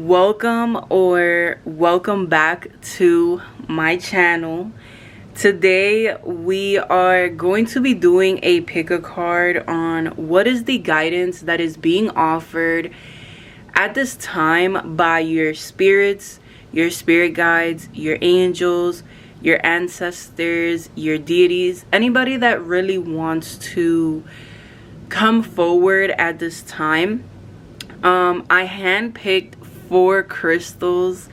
Welcome back to my channel. Today we are going to be doing a pick a card on what is the guidance that is being offered at this time by your spirits, your spirit guides, your angels, your ancestors, your deities, anybody that really wants to come forward at this time. I handpicked 4 crystals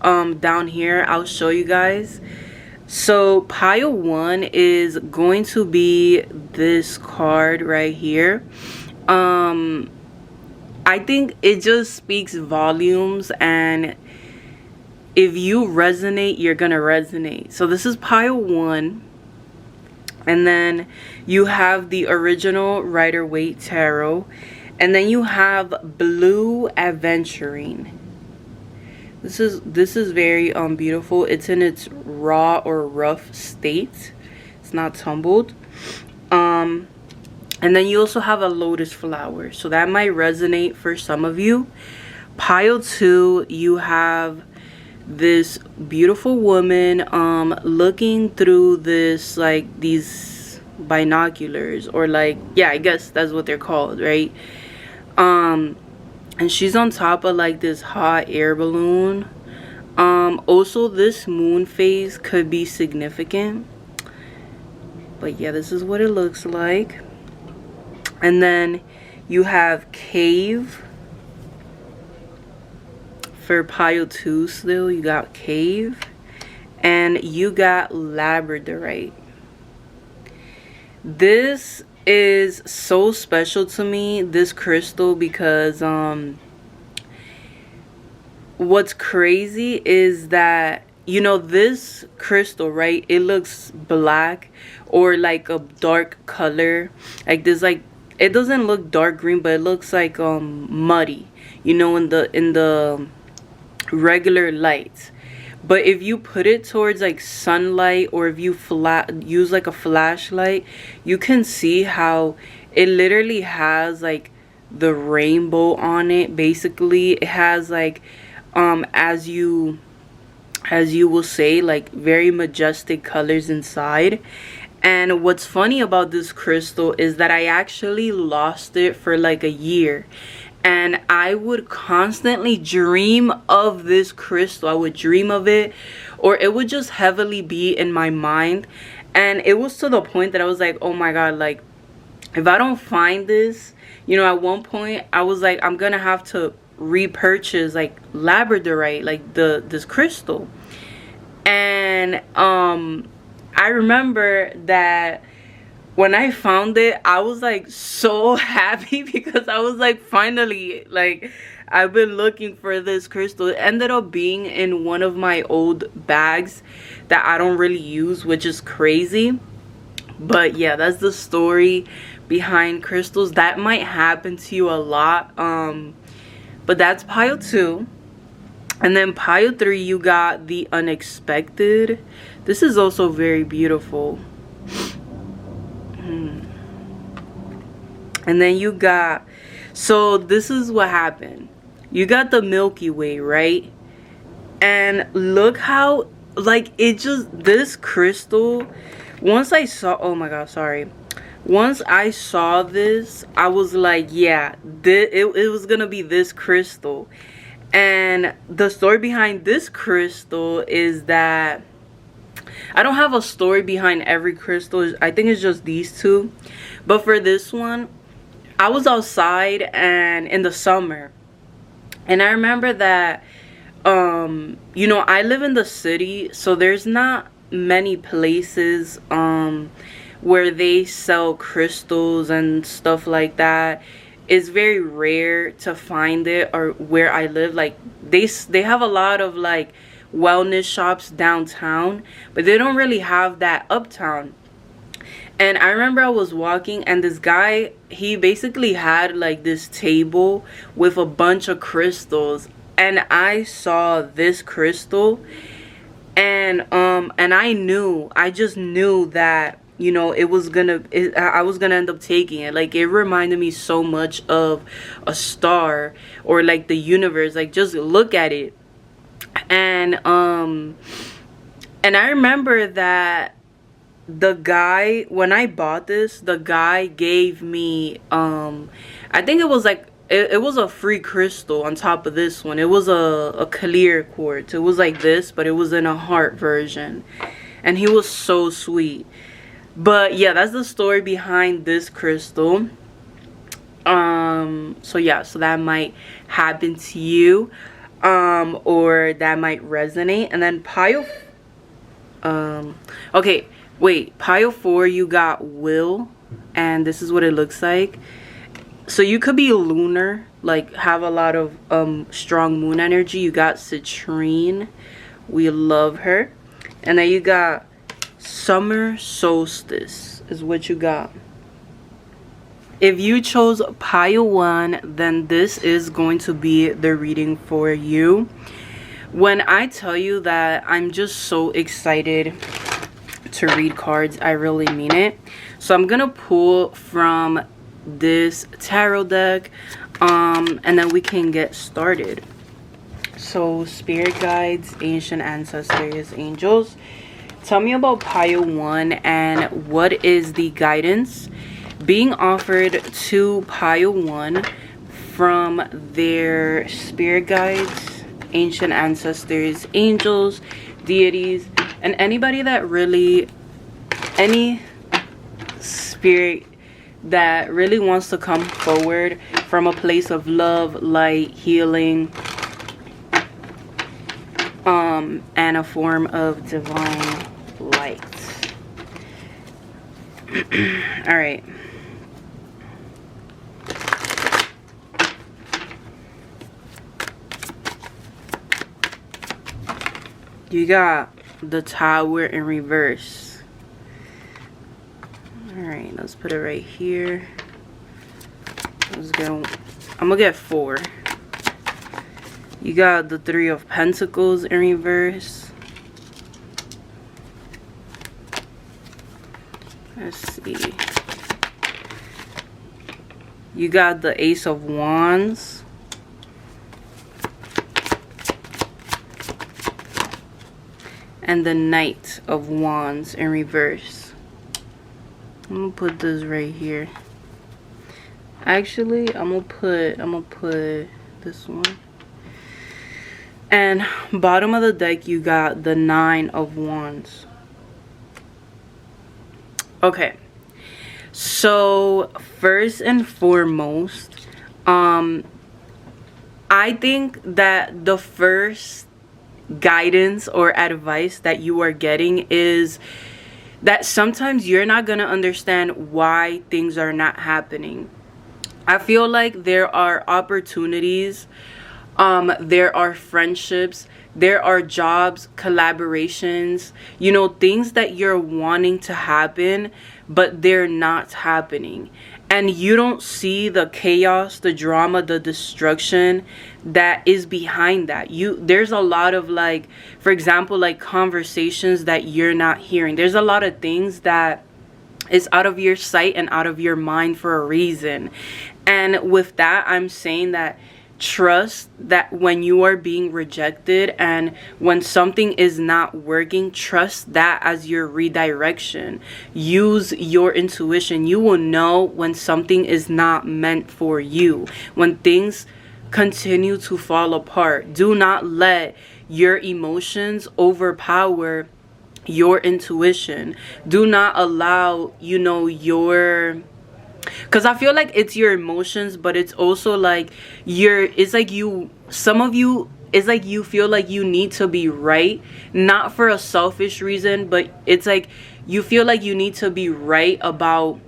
down here. I'll show you guys. So pile 1 is going to be this card right here. I think it just speaks volumes, and if you resonate, you're gonna resonate. So this is pile 1, and then you have the original Rider-Waite Tarot, and then you have Blue Aventurine. This is very beautiful. It's in its raw or rough state. It's not tumbled. And then you also have a lotus flower, so that might resonate for some of you. Pile 2, you have this beautiful woman looking through this, like, these binoculars, or like, yeah, I guess that's what they're called, right? And she's on top of like this hot air balloon. Also this moon phase could be significant, but yeah, this is what it looks like. And then you have cave for pile 2. Still, you got cave, and you got labradorite. This is so special to me, this crystal, because what's crazy is that, you know, this crystal, right, it looks black or like a dark color, like this, like, it doesn't look dark green, but it looks like muddy, you know, in the regular light. But if you put it towards like sunlight, or if you use like a flashlight, you can see how it literally has like the rainbow on it. Basically, it has like as you will say, like very majestic colors inside. And what's funny about this crystal is that I actually lost it for like a year. And I would constantly dream of this crystal. I would dream of it, or it would just heavily be in my mind. And it was to the point that I was like, oh my god, like, if I don't find this, you know, at one point I was like, I'm gonna have to repurchase like labradorite, like this crystal. And I remember that when I found it, I was like so happy, because I was like, finally, like, I've been looking for this crystal. It ended up being in one of my old bags that I don't really use, which is crazy. But yeah, that's the story behind crystals. That might happen to you a lot. But that's pile 2. And then pile 3, you got the unexpected. This is also very beautiful. And then you got, so this is what happened. You got the Milky Way, right? And look how, like, it just, this crystal, once I saw, oh my god, sorry. Once I saw this, I was like, yeah, it was gonna be this crystal. And the story behind this crystal is that, I don't have a story behind every crystal. I think it's just these 2. But for this one, I was outside and in the summer, and I remember that you know, I live in the city, so there's not many places where they sell crystals and stuff like that. It's very rare to find it, or where I live, like they have a lot of like wellness shops downtown, but they don't really have that uptown. And I remember I was walking, and this guy, he basically had like this table with a bunch of crystals, and I saw this crystal, and I just knew that you know, I was gonna end up taking it. Like, it reminded me so much of a star or like the universe. Like, just look at it. And I remember that the guy, when I bought this, the guy gave me I think it was like it was a free crystal on top of this one. It was a clear quartz. It was like this, but it was in a heart version, and he was so sweet. But yeah, that's the story behind this crystal. So yeah, so that might happen to you, or that might resonate. And then pile okay, wait, pile 4, you got will, and this is what it looks like. So you could be lunar, like have a lot of strong moon energy. You got citrine, we love her. And then you got summer solstice is what you got. If you chose pile 1, then this is going to be the reading for you. When I tell you that I'm just so excited to read cards, I really mean it. So I'm gonna pull from this tarot deck, and then we can get started. So spirit guides, ancient ancestors, angels, tell me about pile 1 and what is the guidance being offered to pile 1 from their spirit guides, ancient ancestors, angels, deities, and anybody that really, any spirit that really wants to come forward from a place of love, light, healing, and a form of divine light. All right. You got the Tower in reverse. Alright, let's put it right here. Let's go. I'm gonna get 4. You got the 3 of Pentacles in reverse. Let's see. You got the Ace of Wands. And the Knight of Wands in reverse. I'm gonna put this right here. Actually, I'm gonna put this one. And bottom of the deck, you got the 9 of Wands. Okay. So first and foremost, I think that the first guidance or advice that you are getting is that sometimes you're not gonna understand why things are not happening. I feel like there are opportunities, there are friendships, there are jobs, collaborations, you know, things that you're wanting to happen, but they're not happening. And you don't see the chaos, the drama, the destruction that is behind that. There's a lot of, like, for example, like conversations that you're not hearing. There's a lot of things that is out of your sight and out of your mind for a reason. And with that, I'm saying that trust that when you are being rejected and when something is not working, trust that as your redirection. Use your intuition. You will know when something is not meant for you, when things continue to fall apart. Do not let your emotions overpower your intuition. Do not allow, you know, because I feel like it's your emotions, but it's also like it's like some of you, it's like you feel like you need to be right, not for a selfish reason, but it's like you feel like you need to be right about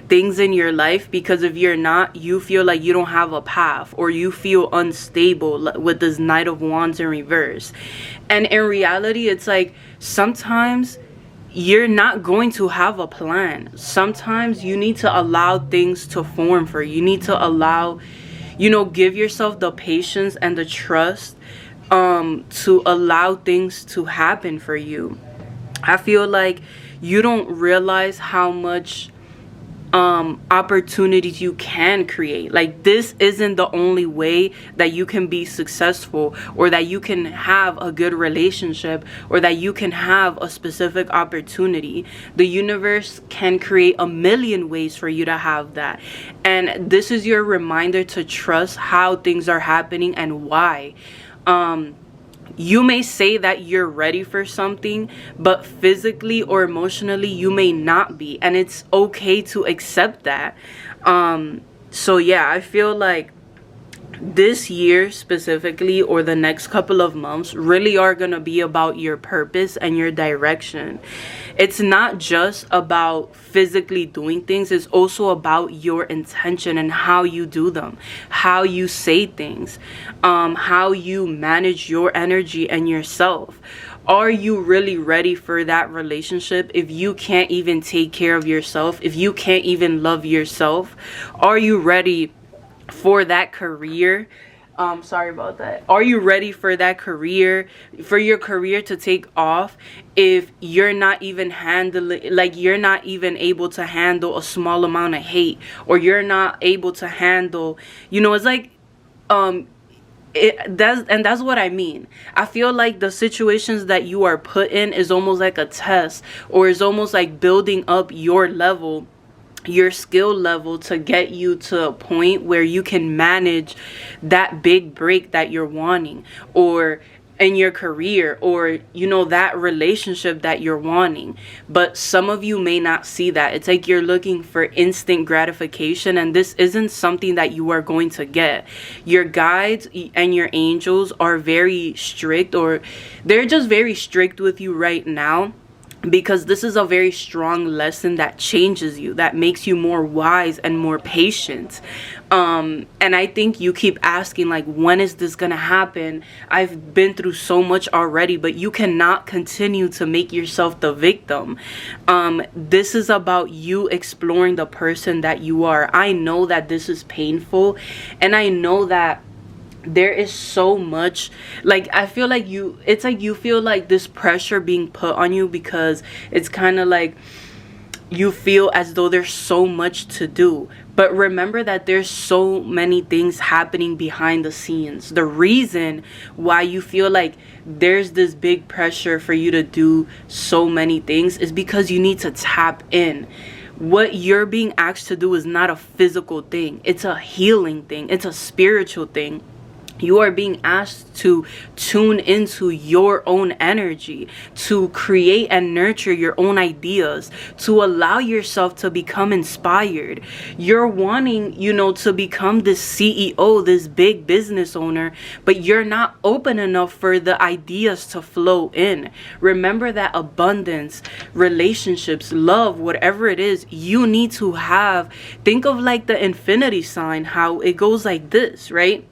things in your life, because if you're not, you feel like you don't have a path, or you feel unstable with this Knight of Wands in reverse. And in reality, it's like sometimes you're not going to have a plan. Sometimes you need to allow things to form for you. You need to allow, you know, give yourself the patience and the trust to allow things to happen for you. I feel like you don't realize how much opportunities you can create. Like, this isn't the only way that you can be successful, or that you can have a good relationship, or that you can have a specific opportunity. The universe can create a million ways for you to have that, and this is your reminder to trust how things are happening and why. You may say that you're ready for something, but physically or emotionally you may not be, and it's okay to accept that. So yeah, I feel like this year specifically, or the next couple of months, really are going to be about your purpose and your direction. It's not just about physically doing things, it's also about your intention and how you do them, how you say things, how you manage your energy and yourself. Are you really ready for that relationship if you can't even take care of yourself, if you can't even love yourself? Are you ready for that career? Sorry about that. Are you ready for that career, for your career to take off, if you're not even handling, like, you're not even able to handle a small amount of hate, or you're not able to handle, it's like, that's what I mean. I feel like the situations that you are put in is almost like a test, or is almost like building up your level, your skill level, to get you to a point where you can manage that big break that you're wanting, or in your career, or that relationship that you're wanting. But some of you may not see that. It's like you're looking for instant gratification, and this isn't something that you are going to get. Your guides and your angels are very strict, or they're just very strict with you right now, because this is a very strong lesson that changes you, that makes you more wise and more patient. And I think you keep asking, like, when is this gonna happen? I've been through so much already. But you cannot continue to make yourself the victim. This is about you exploring the person that you are. I know that this is painful, and I know that there is so much, like, I feel like it's like you feel like this pressure being put on you, because it's kind of like you feel as though there's so much to do. But remember that there's so many things happening behind the scenes. The reason why you feel like there's this big pressure for you to do so many things is because you need to tap in. What you're being asked to do is not a physical thing. It's a healing thing. It's a spiritual thing. You are being asked to tune into your own energy, to create and nurture your own ideas, to allow yourself to become inspired. You're wanting, to become this CEO, this big business owner, but you're not open enough for the ideas to flow in. Remember that abundance, relationships, love, whatever it is, you need to have. Think of like the infinity sign, how it goes like this, right?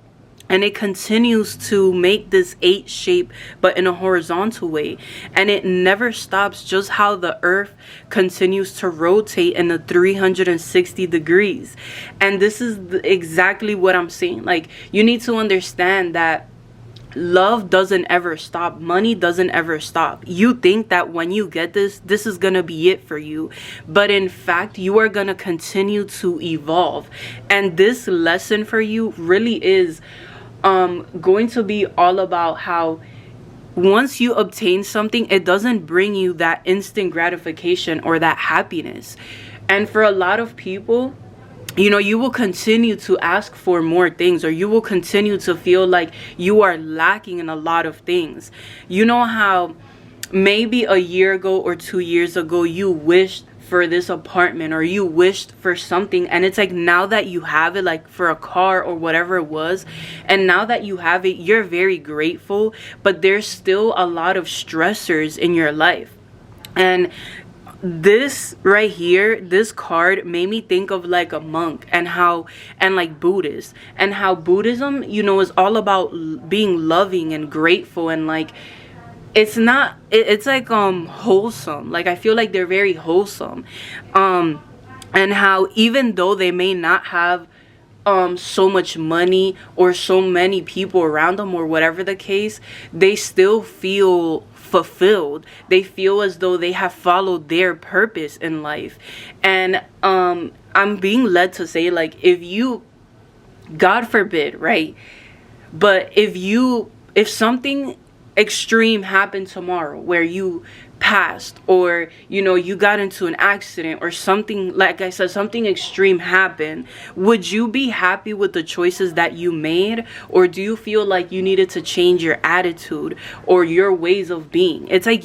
And it continues to make this 8 shape, but in a horizontal way. And it never stops, just how the earth continues to rotate in the 360 degrees. And this is exactly what I'm saying. Like, you need to understand that love doesn't ever stop. Money doesn't ever stop. You think that when you get this is gonna be it for you, but in fact you are gonna continue to evolve. And this lesson for you really is going to be all about how once you obtain something, it doesn't bring you that instant gratification or that happiness. And for a lot of people, you will continue to ask for more things, or you will continue to feel like you are lacking in a lot of things. You know how maybe a year ago or 2 years ago you wished for this apartment, or you wished for something, and it's like now that you have it, like for a car or whatever it was, and now that you have it, you're very grateful, but there's still a lot of stressors in your life. And this right here, this card made me think of like a monk, and like Buddhist, and how Buddhism, is all about being loving and grateful, and like it's like wholesome. Like, I feel like they're very wholesome. And how even though they may not have so much money or so many people around them or whatever the case, they still feel fulfilled. They feel as though they have followed their purpose in life. And I'm being led to say, like, if you, God forbid, right? But if something extreme happened tomorrow where you passed, or you got into an accident, or something, like I said, something extreme happened, would you be happy with the choices that you made? Or do you feel like you needed to change your attitude or your ways of being? It's like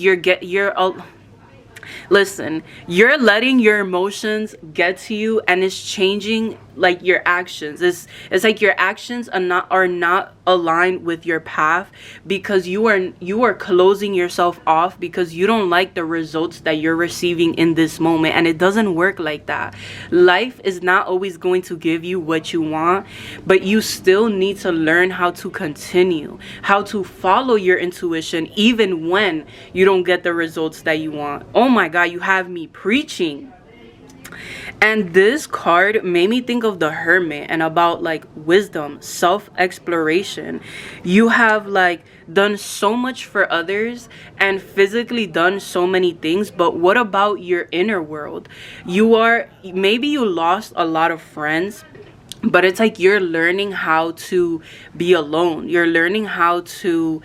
listen, you're letting your emotions get to you, and it's changing like your actions. It's like your actions are not aligned with your path, because you are closing yourself off because you don't like the results that you're receiving in this moment. And it doesn't work like that. Life is not always going to give you what you want, but you still need to learn how to continue, how to follow your intuition even when you don't get the results that you want. Oh my God, you have me preaching. And this card made me think of the Hermit and about like wisdom, self-exploration. You have like done so much for others and physically done so many things, but what about your inner world? Maybe you lost a lot of friends, but it's like you're learning how to be alone. You're learning how to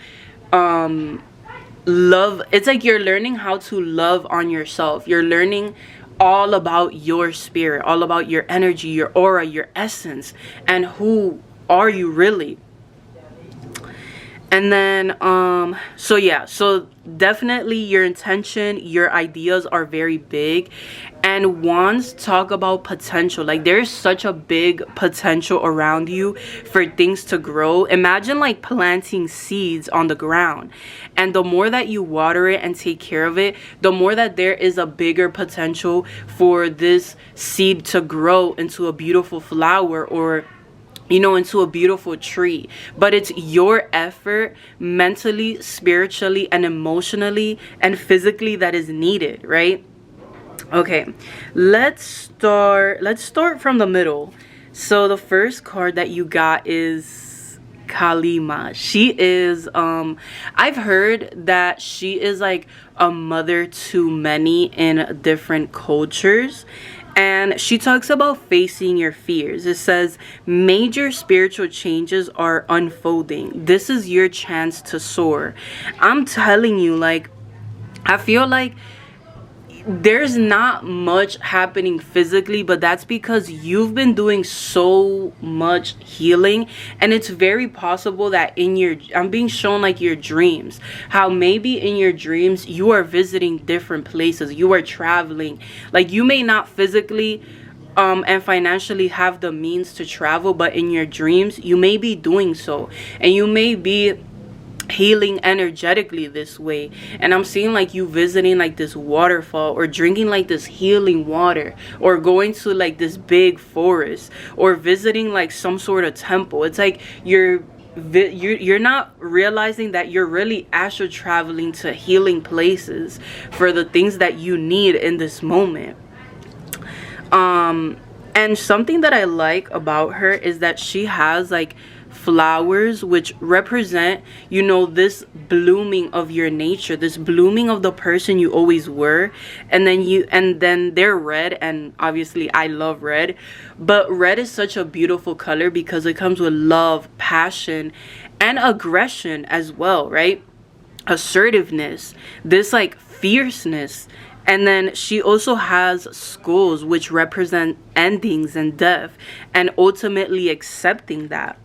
love. It's like you're learning how to love on yourself. You're learning all about your spirit, all about your energy, your aura, your essence, and who are you really. And then so yeah, so definitely your intention, your ideas are very big. And wands talk about potential. Like there's such a big potential around you for things to grow. Imagine like planting seeds on the ground, and the more that you water it and take care of it, the more that there is a bigger potential for this seed to grow into a beautiful flower, or into a beautiful tree. But it's your effort mentally, spiritually, and emotionally and physically that is needed, right? Okay, let's start from the middle. So the first card that you got is Kalima. She is I've heard that she is like a mother to many in different cultures. And she talks about facing your fears. It says, major spiritual changes are unfolding. This is your chance to soar. I'm telling you, like, I feel like there's not much happening physically, but that's because you've been doing so much healing. And it's very possible that I'm being shown like your dreams, how maybe in your dreams you are visiting different places, you are traveling. Like you may not physically and financially have the means to travel, but in your dreams you may be doing so, and you may be healing energetically this way. And I'm seeing like you visiting like this waterfall, or drinking like this healing water, or going to like this big forest, or visiting like some sort of temple. It's like you're not realizing that you're really astral traveling to healing places for the things that you need in this moment. And something that I like about her is that she has like flowers which represent this blooming of your nature, this blooming of the person you always were. And then they're red, and obviously I love red, but red is such a beautiful color because it comes with love, passion, and aggression as well, right? Assertiveness, this like fierceness. And then she also has skulls which represent endings and death, and ultimately accepting that.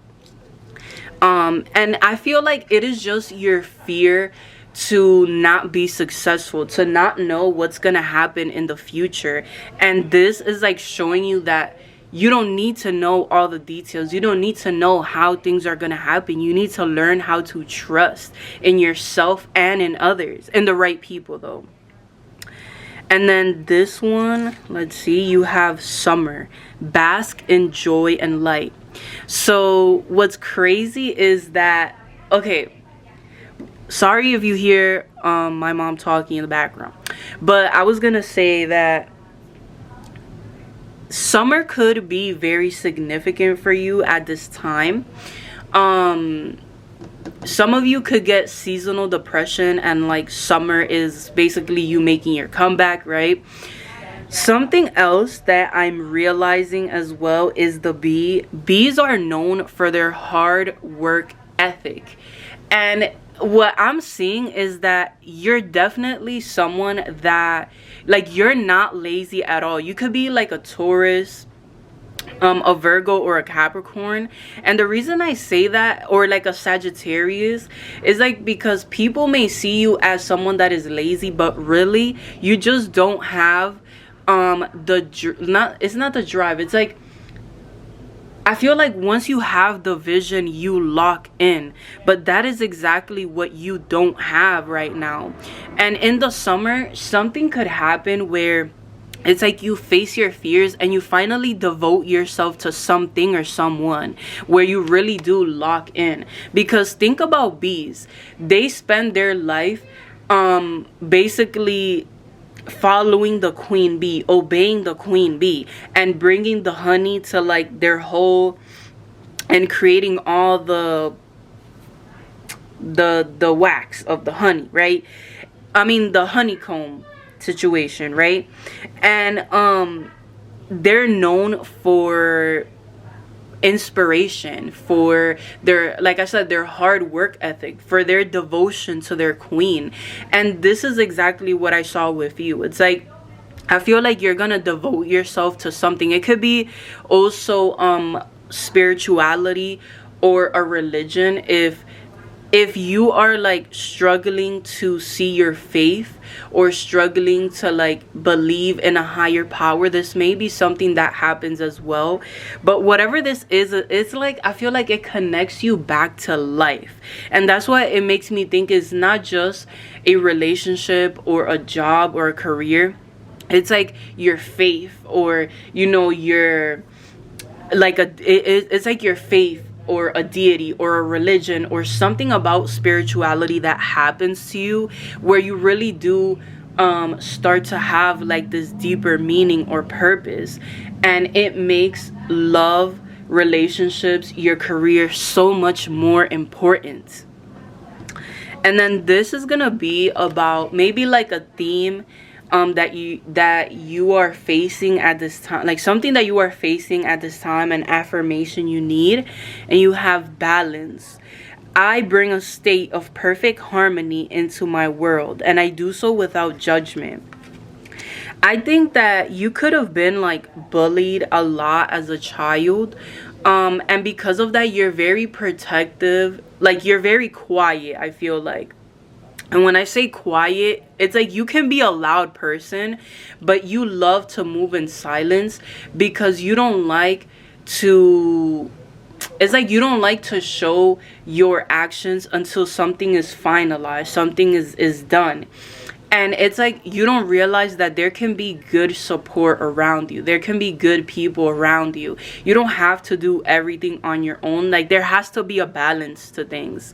And I feel like it is just your fear to not be successful, to not know what's gonna happen in the future. And this is like showing you that you don't need to know all the details. You don't need to know how things are gonna happen. You need to learn how to trust in yourself and in others, in the right people though. And then this one, let's see, you have Summer. Bask in joy and light. So what's crazy is that, okay, sorry if you hear my mom talking in the background, but I was gonna say that summer could be very significant for you at this time. um some of you could get seasonal depression, and like summer is basically you making your comeback, right? Something else that I'm realizing as well is the bees are known for their hard work ethic. And what I'm seeing is that you're definitely someone that, like, you're not lazy at all. You could be like a Taurus, a Virgo, or a Capricorn. And the reason I say that, or like a Sagittarius, is like because people may see you as someone that is lazy, but really you just don't have it's not the drive. It's like, I feel like once you have the vision, you lock in. But that is exactly what you don't have right now. And in the summer, something could happen where it's like you face your fears and you finally devote yourself to something or someone where you really do lock in. Because think about bees. They spend their life basically following the queen bee, obeying the queen bee, and bringing the honey to like their whole, and creating all the wax of the honey, right? I mean the honeycomb situation, right? And they're known for inspiration, for their, like I said, their hard work ethic, for their devotion to their queen. And this is exactly what I saw with you. It's like, I feel like you're gonna devote yourself to something. It could be also spirituality or a religion. If you are like struggling to see your faith, or struggling to like believe in a higher power, this may be something that happens as well. But whatever this is, it's like, I feel like it connects you back to life. And that's why it makes me think it's not just a relationship or a job or a career. It's like your faith, or you know, your like it's like your faith, or a deity, or a religion, or something about spirituality that happens to you where you really do start to have like this deeper meaning or purpose. And it makes love, relationships, your career so much more important. And then this is gonna be about maybe like a theme that you are facing at this time, like something that you are facing at this time, an affirmation you need. And you have balance. I bring a state of perfect harmony into my world, and I do so without judgment. I think that you could have been like bullied a lot as a child, and because of that you're very protective, like you're very quiet, I feel like. And when I say quiet, it's like you can be a loud person, but you love to move in silence because you don't like to, it's like you don't like to show your actions until something is finalized, something is done. And it's like you don't realize that there can be good support around you. There can be good people around you. You don't have to do everything on your own. Like there has to be a balance to things.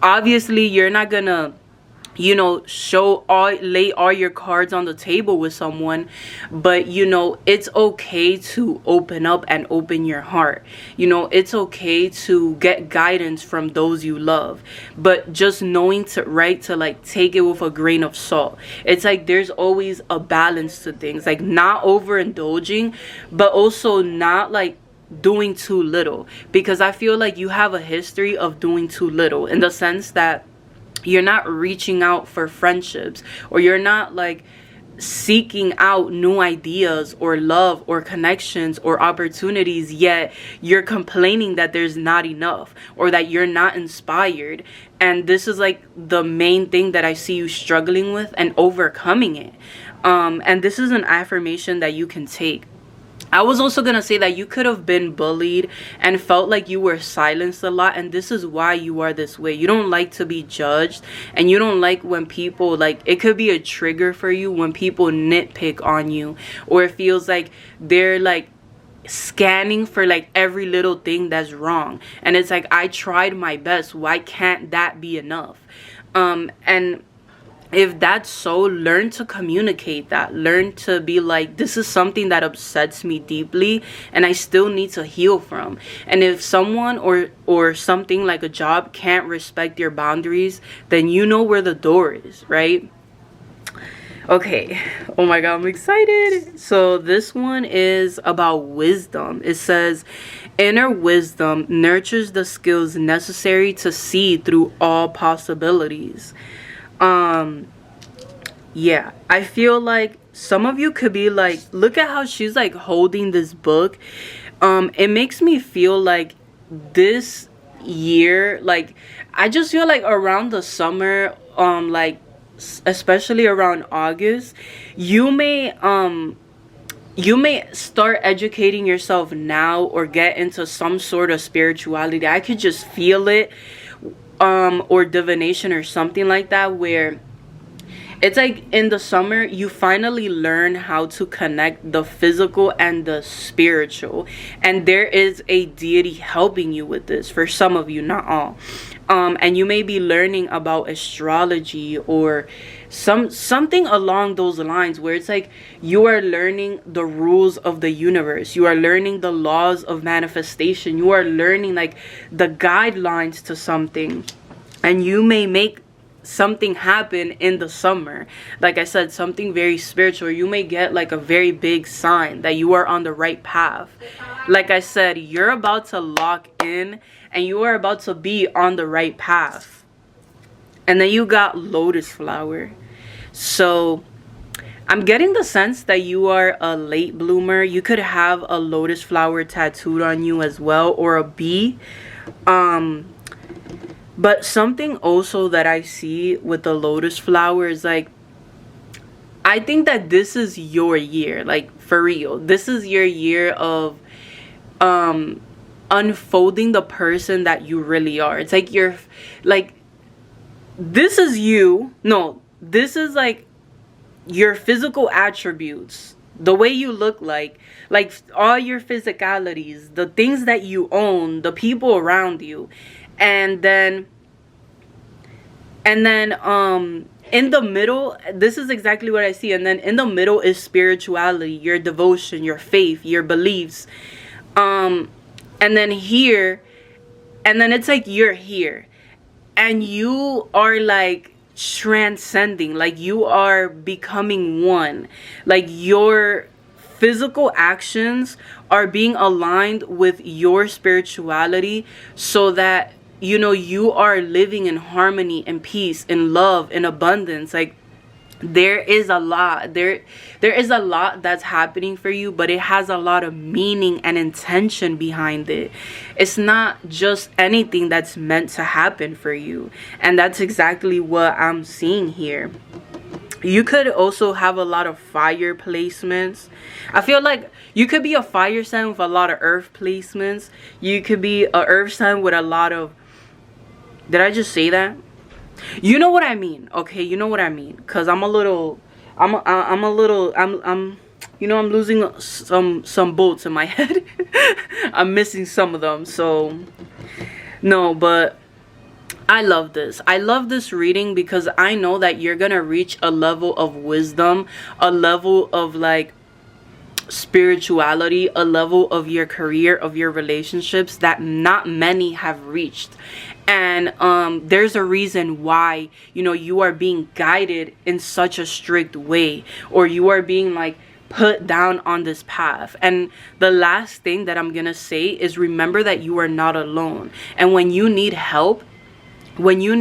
Obviously, you're not gonna, you know, lay all your cards on the table with someone, but you know, it's okay to open up and open your heart. You know, it's okay to get guidance from those you love, but just knowing to like take it with a grain of salt. It's like there's always a balance to things, like not overindulging, but also not like doing too little, because I feel like you have a history of doing too little, in the sense that you're not reaching out for friendships, or you're not like seeking out new ideas or love or connections or opportunities, yet you're complaining that there's not enough, or that you're not inspired. And this is like the main thing that I see you struggling with and overcoming it. And this is an affirmation that you can take. I was also gonna say that you could have been bullied and felt like you were silenced a lot, and this is why you are this way. You don't like to be judged, and you don't like when people, like, it could be a trigger for you when people nitpick on you, or it feels like they're like scanning for like every little thing that's wrong. And it's like, I tried my best, why can't that be enough? And if that's so, learn to communicate that. Learn to be like, this is something that upsets me deeply and I still need to heal from. And if someone or something like a job can't respect your boundaries, then you know where the door is, right? Okay, oh my god, I'm excited. So this one is about wisdom. It says, inner wisdom nurtures the skills necessary to see through all possibilities. Yeah, I feel like some of you could be like, look at how she's like holding this book. It makes me feel like this year, like I just feel like around the summer, like especially around August, you may start educating yourself now or get into some sort of spirituality. I could just feel it, or divination or something like that, where it's like in the summer you finally learn how to connect the physical and the spiritual, and there is a deity helping you with this for some of you, not all. And you may be learning about astrology or something along those lines, where it's like you are learning the rules of the universe, you are learning the laws of manifestation, you are learning like the guidelines to something, and you may make something happen in the summer. Like I said, something very spiritual. You may get like a very big sign that you are on the right path. Like I said, you're about to lock in and you are about to be on the right path. And then you got lotus flower. So I'm getting the sense that you are a late bloomer. You could have a lotus flower tattooed on you as well, or a bee. But something also that I see with the lotus flower is like, I think that this is your year, like for real. This is your year of unfolding the person that you really are. It's like you're like, this is you. No, this is like your physical attributes, the way you look, like all your physicalities, the things that you own, the people around you. And then in the middle, this is exactly what I see. And then in the middle is spirituality, your devotion, your faith, your beliefs. And then here, and then it's like you're here and you are like transcending, like you are becoming one. Like your physical actions are being aligned with your spirituality, so that you know you are living in harmony and peace and love and abundance. Like there is a lot that's happening for you, but it has a lot of meaning and intention behind it. It's not just anything that's meant to happen for you, and that's exactly what I'm seeing here. You could also have a lot of fire placements. I feel like you could be a fire sign with a lot of earth placements. You could be a earth sign with a lot of, did I just say that? You know what I mean, okay? You know what I mean, cause I'm losing some bolts in my head. I'm missing some of them, so no, but I love this. I love this reading because I know that you're gonna reach a level of wisdom, a level of like spirituality, a level of your career, of your relationships that not many have reached. And there's a reason why, you know, you are being guided in such a strict way, or you are being like put down on this path. And the last thing that I'm gonna say is, remember that you are not alone. And when you need help, and when you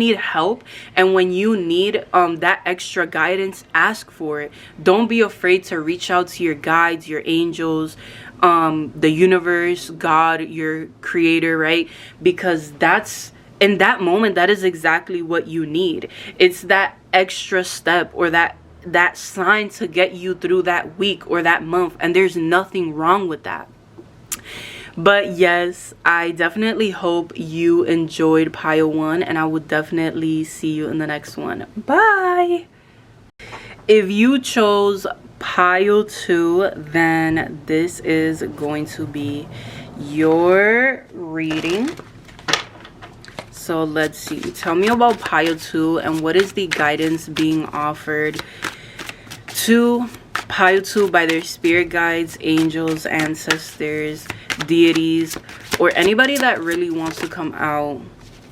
need that extra guidance, ask for it. Don't be afraid to reach out to your guides, your angels, the universe, God, your creator, right? Because that's, in that moment, that is exactly what you need. It's that extra step, or that sign to get you through that week or that month, and there's nothing wrong with that. But yes, I definitely hope you enjoyed pile 1, and I will definitely see you in the next one. Bye! If you chose pile 2, then this is going to be your reading. So let's see. Tell me about pile 2 and what is the guidance being offered to pile 2 by their spirit guides, angels, ancestors, deities, or anybody that really wants to come out.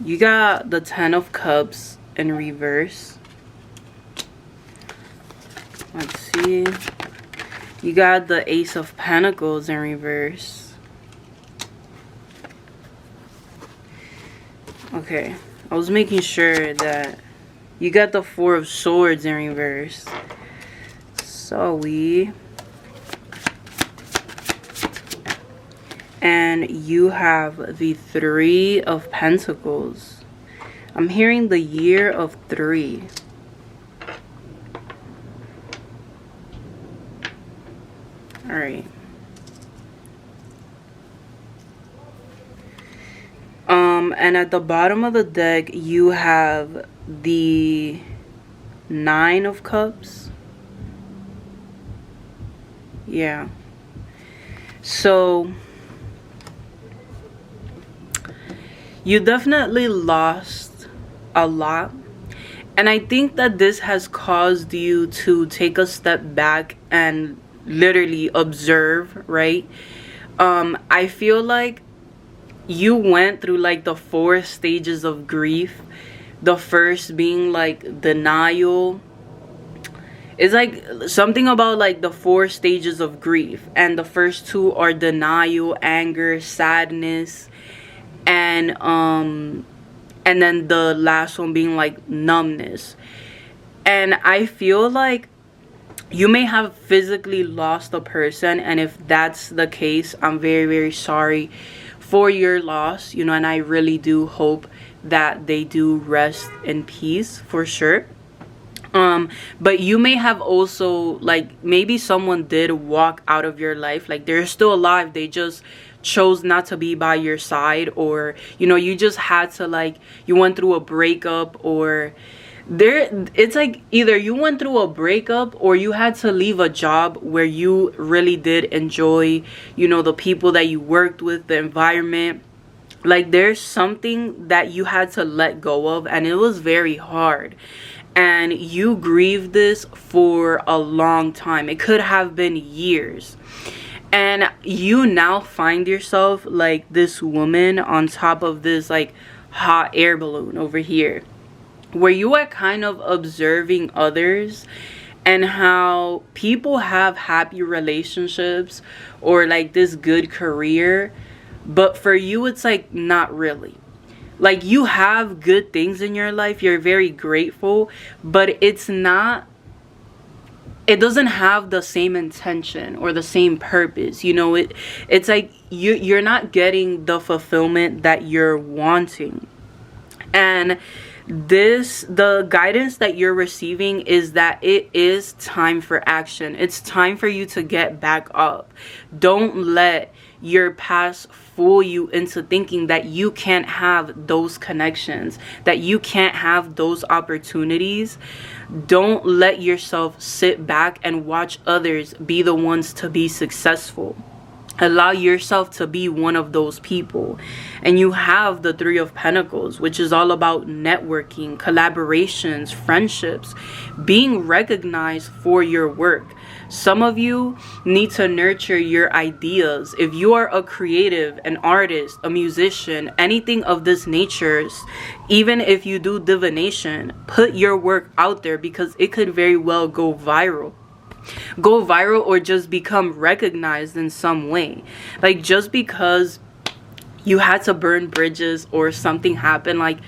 You got the 10 of Cups in reverse. Let's see. You got the Ace of Pentacles in reverse. Okay, I was making sure that you got the 4 of Swords in reverse. So and you have the 3 of Pentacles. I'm hearing the Year of 3. All right. And at the bottom of the deck, you have the 9 of Cups. Yeah. So you definitely lost a lot. And I think that this has caused you to take a step back and literally observe, right? I feel like you went through like the 4 stages of grief. The first being like denial. It's like something about like the 4 stages of grief, and the first 2 are denial, anger, sadness, and then the last one being like numbness. And I feel like you may have physically lost a person, and if that's the case, I'm very, very sorry for your loss, you know, and I really do hope that they do rest in peace for sure. But you may have also, like, maybe someone did walk out of your life, like they're still alive, they just chose not to be by your side, or you know, you just had to, like, you went through a breakup, or it's like either you went through a breakup or you had to leave a job where you really did enjoy, you know, the people that you worked with, the environment. Like there's something that you had to let go of, and it was very hard, and you grieved this for a long time. It could have been years, and you now find yourself like this woman on top of this like hot air balloon over here, where you are kind of observing others and how people have happy relationships or like this good career, but for you it's like not really. Like you have good things in your life, you're very grateful, but it doesn't have the same intention or the same purpose, you know. It's like you're not getting the fulfillment that you're wanting. And the guidance that you're receiving is that it is time for action. It's time for you to get back up. Don't let your past fool you into thinking that you can't have those connections, that you can't have those opportunities. Don't let yourself sit back and watch others be the ones to be successful. Allow yourself to be one of those people. And you have the 3 of Pentacles, which is all about networking, collaborations, friendships, being recognized for your work. Some of you need to nurture your ideas. If you are a creative, an artist, a musician, anything of this nature, even if you do divination, put your work out there, because it could very well go viral. Or just become recognized in some way. Like just because you had to burn bridges or something happened, like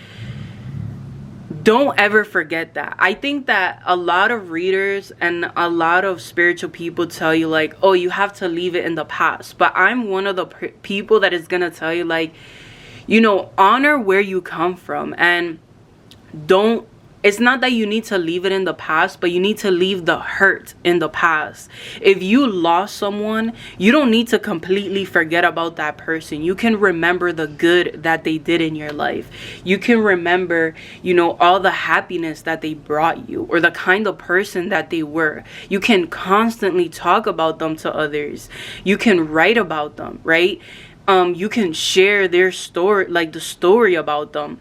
don't ever forget that. I think that a lot of readers and a lot of spiritual people tell you like, oh, you have to leave it in the past. But I'm one of the people that is gonna tell you like, you know, honor where you come from, and don't, it's not that you need to leave it in the past, but you need to leave the hurt in the past. If you lost someone, you don't need to completely forget about that person. You can remember the good that they did in your life. You can remember, you know, all the happiness that they brought you, or the kind of person that they were. You can constantly talk about them to others. You can write about them, right? You can share their story, like the story about them.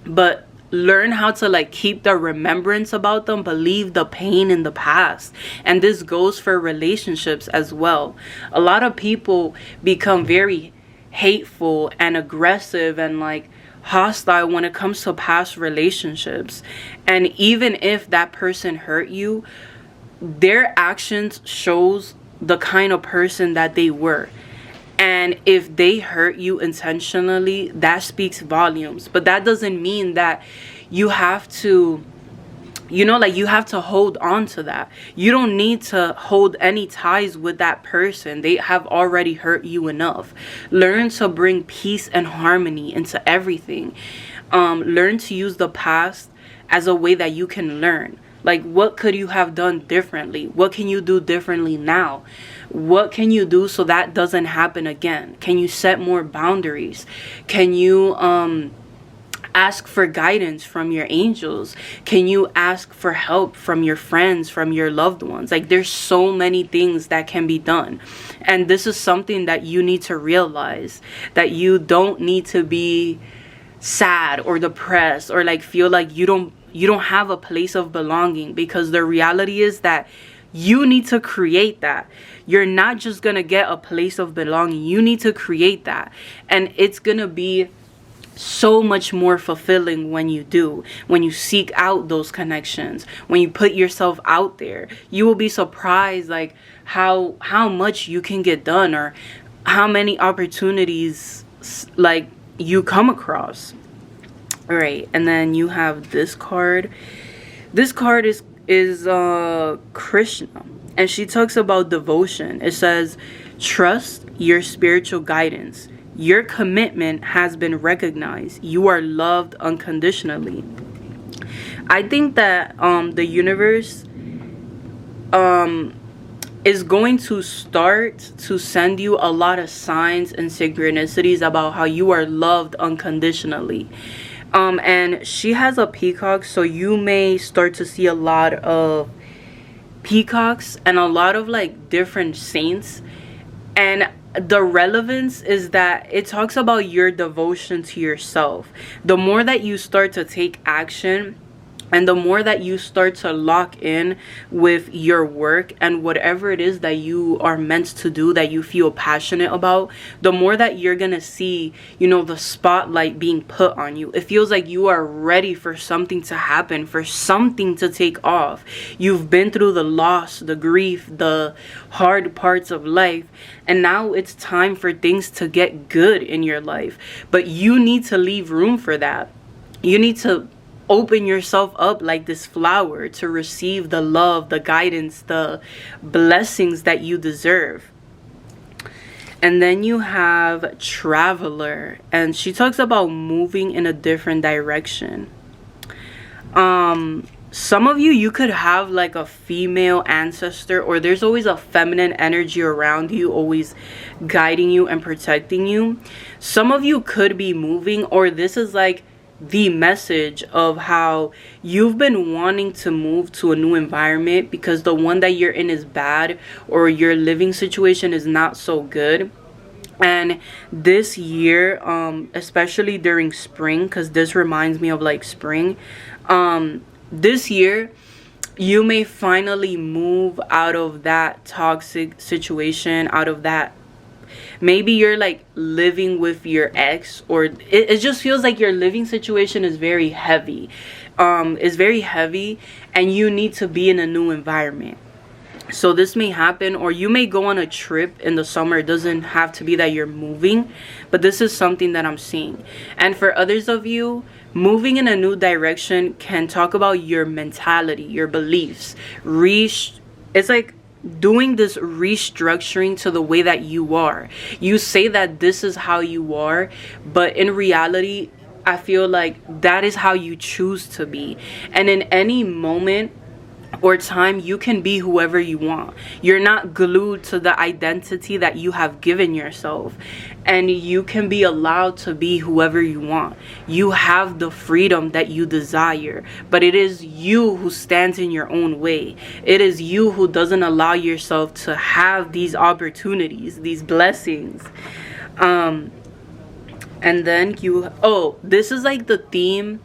but learn how to like keep the remembrance about them, but leave the pain in the past. And this goes for relationships as well. A lot of people become very hateful and aggressive and like hostile when it comes to past relationships. And even if that person hurt you, their actions shows the kind of person that they were. And if they hurt you intentionally, that speaks volumes. But that doesn't mean that you have to, like you have to hold on to that. You don't need to hold any ties with that person. They have already hurt you enough. Learn to bring peace and harmony into everything. Learn to use the past as a way that you can learn. Like, what could you have done differently? What can you do differently now? What can you do so that doesn't happen again? Can you set more boundaries? Can you ask for guidance from your angels? Can you ask for help from your friends, from your loved ones? Like, there's so many things that can be done. And this is something that you need to realize, that you don't need to be sad or depressed or like feel like you don't have a place of belonging, because the reality is that you need to create that. You're not just gonna get a place of belonging. You need to create that, and it's gonna be so much more fulfilling when you do, when you seek out those connections, when you put yourself out there. You will be surprised like how much you can get done, or how many opportunities like you come across. All right, and then you have this card. This card is Krishna, and she talks about devotion. It says, trust your spiritual guidance. Your commitment has been recognized. You are loved unconditionally. I think that the universe is going to start to send you a lot of signs and synchronicities about how you are loved unconditionally. And she has a peacock, so you may start to see a lot of peacocks and a lot of like different saints. And the relevance is that it talks about your devotion to yourself. The more that you start to take action, and the more that you start to lock in with your work and whatever it is that you are meant to do, that you feel passionate about, the more that you're gonna see, the spotlight being put on you. It feels like you are ready for something to happen, for something to take off. You've been through the loss, the grief, the hard parts of life, and now it's time for things to get good in your life. But you need to leave room for that. You need to open yourself up like this flower to receive the love, the guidance, the blessings that you deserve. And then you have Traveler, and she talks about moving in a different direction. Some of you could have like a female ancestor, or there's always a feminine energy around you, always guiding you and protecting you. Some of you could be moving, or this is like the message of how you've been wanting to move to a new environment because the one that you're in is bad, or your living situation is not so good. And this year, especially during spring, because this reminds me of like spring, this year you may finally move out of that toxic situation, out of that. Maybe you're like living with your ex, or it just feels like your living situation is very heavy. It's very heavy, and you need to be in a new environment. So this may happen, or you may go on a trip in the summer. It doesn't have to be that you're moving, but this is something that I'm seeing. And for others of you, moving in a new direction can talk about your mentality, your beliefs. It's like doing this restructuring to the way that you are. You say that this is how you are, but in reality, I feel like that is how you choose to be. And in any moment or time, you can be whoever you want. You're not glued to the identity that you have given yourself, and you can be allowed to be whoever you want. You have the freedom that you desire, but it is you who stands in your own way. It is you who doesn't allow yourself to have these opportunities, these blessings. And then you, oh, this is like the theme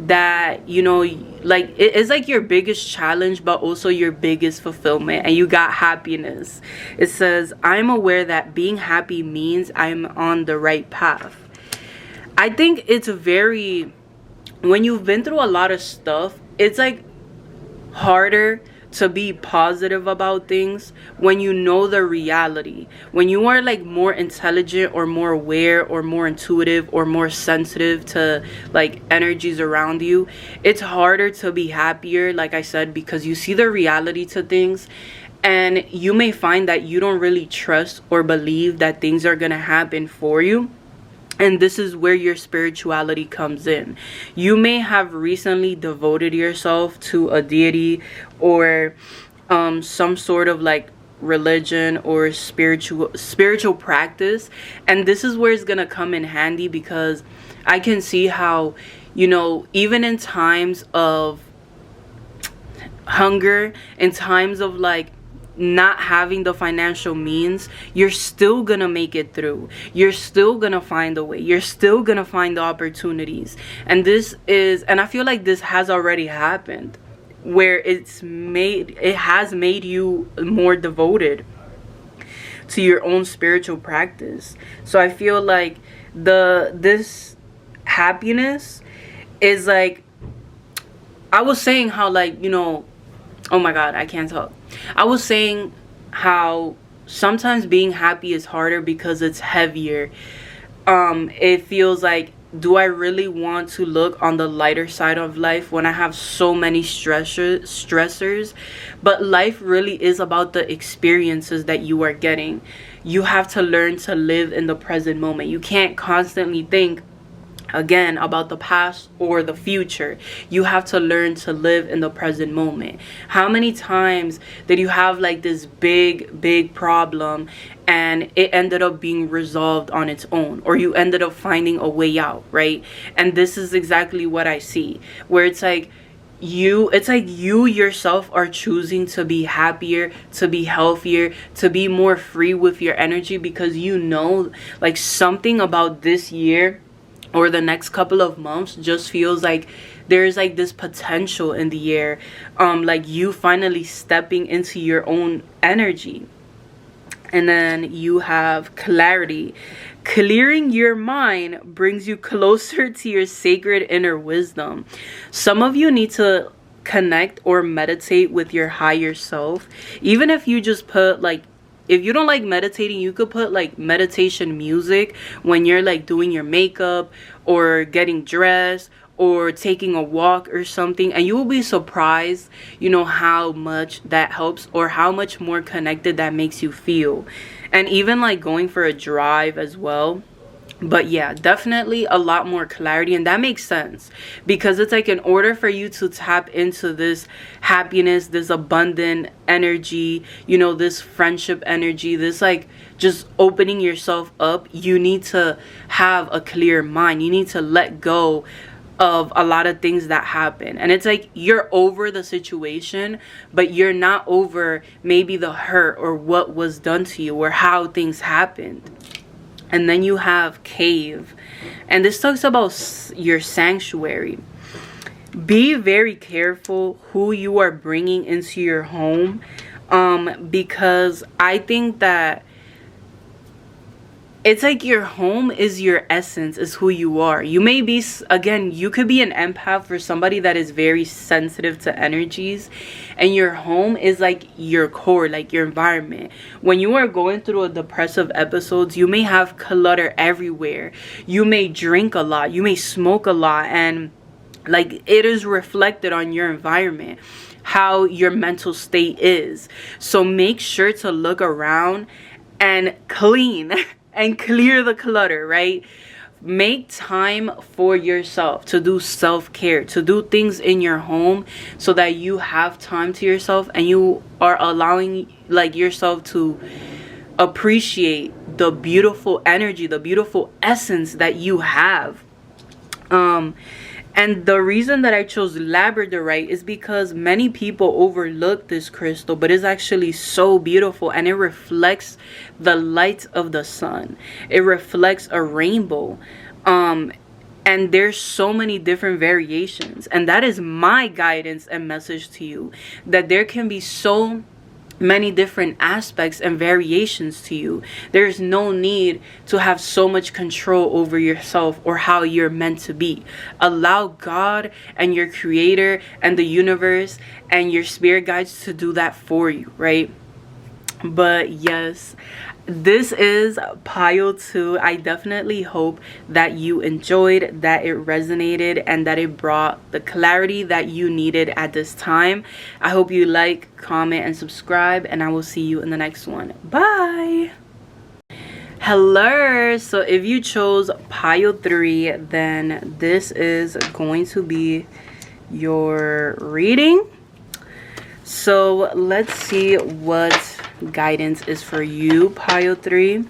that, you know, like it is like your biggest challenge but also your biggest fulfillment. And you got happiness. It says, I'm aware that being happy means I'm on the right path. I think it's very, when you've been through a lot of stuff, it's like harder to be positive about things when you know the reality. When you are like more intelligent or more aware or more intuitive or more sensitive to like energies around you, it's harder to be happier, like I said, because you see the reality to things. And you may find that you don't really trust or believe that things are gonna happen for you. And this is where your spirituality comes in. You may have recently devoted yourself to a deity or some sort of like religion or spiritual practice. And this is where it's going to come in handy, because I can see how, you know, even in times of hunger, in times of like not having the financial means, you're still gonna make it through. You're still gonna find a way. You're still gonna find the opportunities. And this is, and I feel like this has already happened, where it has made you more devoted to your own spiritual practice. So I feel like this happiness is like, I was saying how, like, you know, oh my god, I can't talk. I was saying how sometimes being happy is harder because it's heavier. It feels like, do I really want to look on the lighter side of life when I have so many stressors? But life really is about the experiences that you are getting. You have to learn to live in the present moment. You can't constantly think again about the past or the future. You have to learn to live in the present moment. How many times did you have like this big problem and it ended up being resolved on its own, or you ended up finding a way out, right? And this is exactly what I see, where it's like you yourself are choosing to be happier, to be healthier, to be more free with your energy, because you know, like, something about this year or the next couple of months just feels like there's like this potential in the air, like you finally stepping into your own energy. And then you have clarity. Clearing your mind brings you closer to your sacred inner wisdom. Some of you need to connect or meditate with your higher self. Even if you just put like, if you don't like meditating, you could put like meditation music when you're like doing your makeup or getting dressed or taking a walk or something, and you will be surprised, you know, how much that helps or how much more connected that makes you feel. And even like going for a drive as well. But yeah, definitely a lot more clarity. And that makes sense, because it's like, in order for you to tap into this happiness, this abundant energy, you know, this friendship energy, this like just opening yourself up, you need to have a clear mind. You need to let go of a lot of things that happen. And it's like, you're over the situation, but you're not over maybe the hurt or what was done to you or how things happened. And then you have cave, and this talks about your sanctuary. Be very careful who you are bringing into your home, because I think that it's like your home is your essence, is who you are. You may be, again, you could be an empath for somebody that is very sensitive to energies, and your home is like your core, like your environment. When you are going through a depressive episodes, you may have clutter everywhere. You may drink a lot, you may smoke a lot, and like it is reflected on your environment, how your mental state is. So make sure to look around and clean and clear the clutter, right? Make time for yourself to do self-care, to do things in your home, so that you have time to yourself and you are allowing like yourself to appreciate the beautiful energy, the beautiful essence that you have. And the reason that I chose labradorite is because many people overlook this crystal, but it's actually so beautiful, and it reflects the light of the sun. It reflects a rainbow. um and there's so many different variations, and that is my guidance and message to you, that there can be so many different aspects and variations to you. There's no need to have so much control over yourself or how you're meant to be. Allow God and your creator and the universe and your spirit guides to do that for you, right? But yes, this is pile 2. I definitely hope that you enjoyed, that it resonated, and that it brought the clarity that you needed at this time. I hope you like, comment, and subscribe, and I will see you in the next one. Bye. Hello. So if you chose pile 3, then this is going to be your reading. So let's see what guidance is for you, pile 3.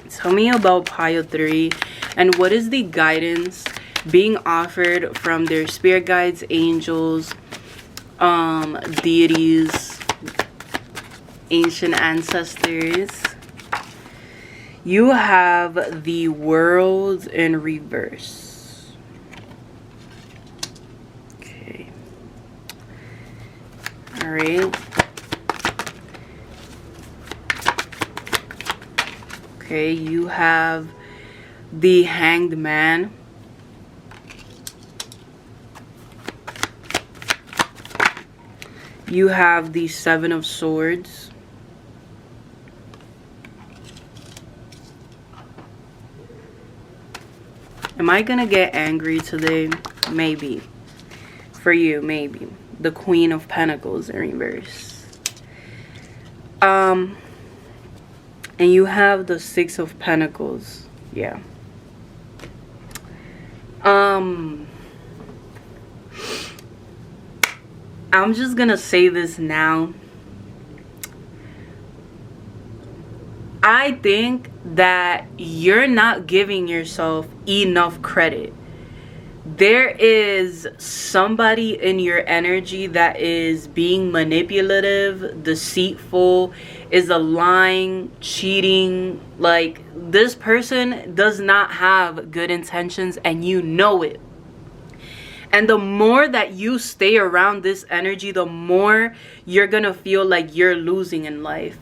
Tell me about pile 3, and what is the guidance being offered from their spirit guides, angels, deities, ancient ancestors. You have the World in reverse. Okay. All right. Okay, you have the Hanged Man. You have the Seven of Swords. Am I gonna get angry today? Maybe. For you, maybe. The Queen of Pentacles in reverse. And you have the Six of Pentacles. Yeah. I'm just gonna say this now. I think that you're not giving yourself enough credit. There is somebody in your energy that is being manipulative, deceitful, is a lying, cheating. Like, this person does not have good intentions, and you know it. And the more that you stay around this energy, the more you're gonna feel like you're losing in life.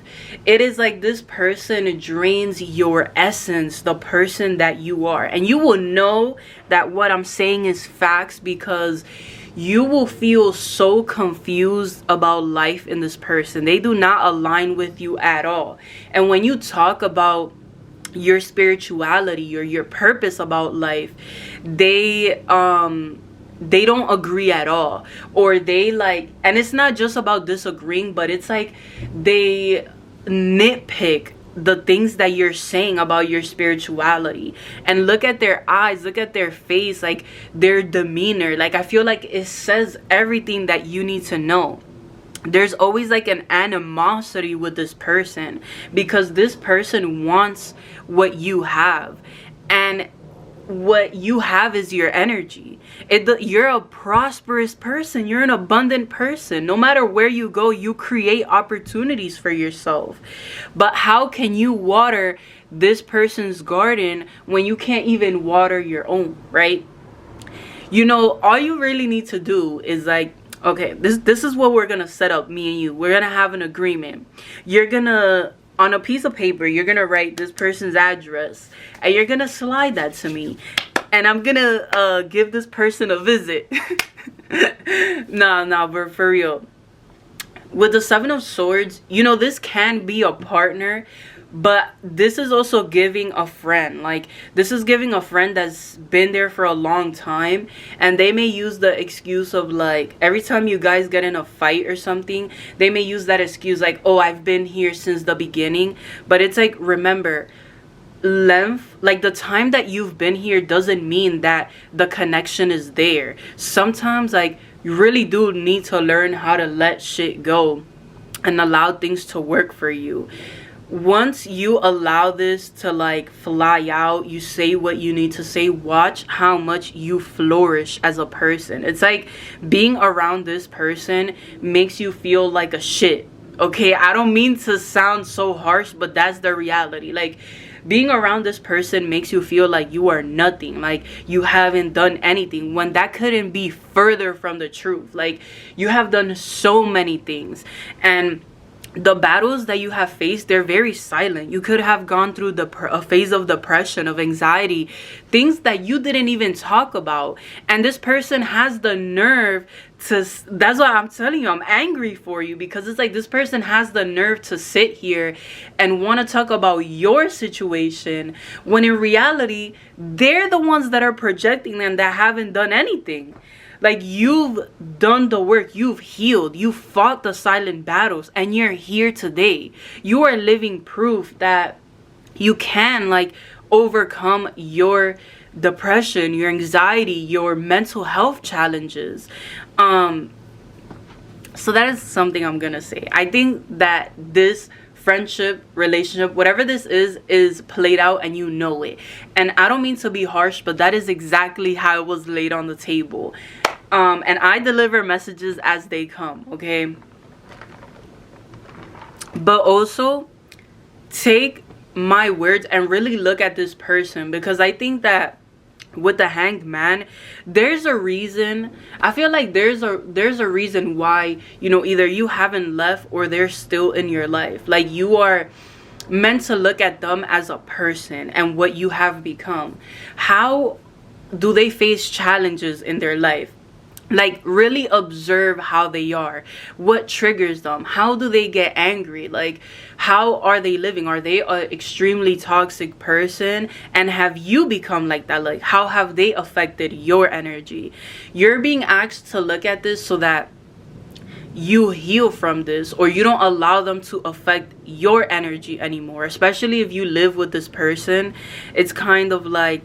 It is like this person drains your essence, the person that you are. And you will know that what I'm saying is facts, because you will feel so confused about life in this person. They do not align with you at all. And when you talk about your spirituality or your purpose about life, they don't agree at all. Or they like, and it's not just about disagreeing, but it's like they nitpick the things that you're saying about your spirituality. And look at their eyes, look at their face, like their demeanor. Like, I feel like it says everything that you need to know. There's always like an animosity with this person, because this person wants what you have, and what you have is your energy. You're a prosperous person. You're an abundant person. No matter where you go, you create opportunities for yourself. But how can you water this person's garden when you can't even water your own, right? You know, all you really need to do is like, okay, this is what we're gonna set up, me and you. We're gonna have an agreement. You're gonna, on a piece of paper, you're gonna write this person's address, and you're gonna slide that to me, and I'm gonna give this person a visit. Nah, but for real, with the Seven of Swords, you know, this can be a partner, but this is also giving a friend. Like, this is giving a friend that's been there for a long time, and they may use the excuse of like, every time you guys get in a fight or something, they may use that excuse like, oh, I've been here since the beginning. But it's like, remember, length, like the time that you've been here doesn't mean that the connection is there. Sometimes like you really do need to learn how to let shit go and allow things to work for you. Once you allow this to like fly out, you say what you need to say, watch how much you flourish as a person. It's like being around this person makes you feel like a shit. Okay, I don't mean to sound so harsh, but that's the reality. Like, being around this person makes you feel like you are nothing, like you haven't done anything, when that couldn't be further from the truth. Like, you have done so many things, and the battles that you have faced, they're very silent. You could have gone through a phase of depression, of anxiety, things that you didn't even talk about, and this person has the nerve to, that's why I'm telling you, I'm angry for you, because it's like this person has the nerve to sit here and want to talk about your situation, when in reality they're the ones that are projecting and that haven't done anything. Like, you've done the work, you've healed, you fought the silent battles, and you're here today. You are living proof that you can, like, overcome your depression, your anxiety, your mental health challenges. So that is something I'm gonna say. I think that this friendship, relationship, whatever this is played out, and you know it. And I don't mean to be harsh, but that is exactly how it was laid on the table. And I deliver messages as they come, okay? But also, take my words and really look at this person, because I think that with the Hanged Man, there's a reason. I feel like there's a reason why, you know, either you haven't left or they're still in your life. Like, you are meant to look at them as a person and what you have become. How do they face challenges in their life? Like, really observe how they are, what triggers them, how do they get angry, like, how are they living, are they an extremely toxic person, and have you become like that? Like, how have they affected your energy? You're being asked to look at this so that you heal from this, or you don't allow them to affect your energy anymore. Especially if you live with this person, it's kind of like,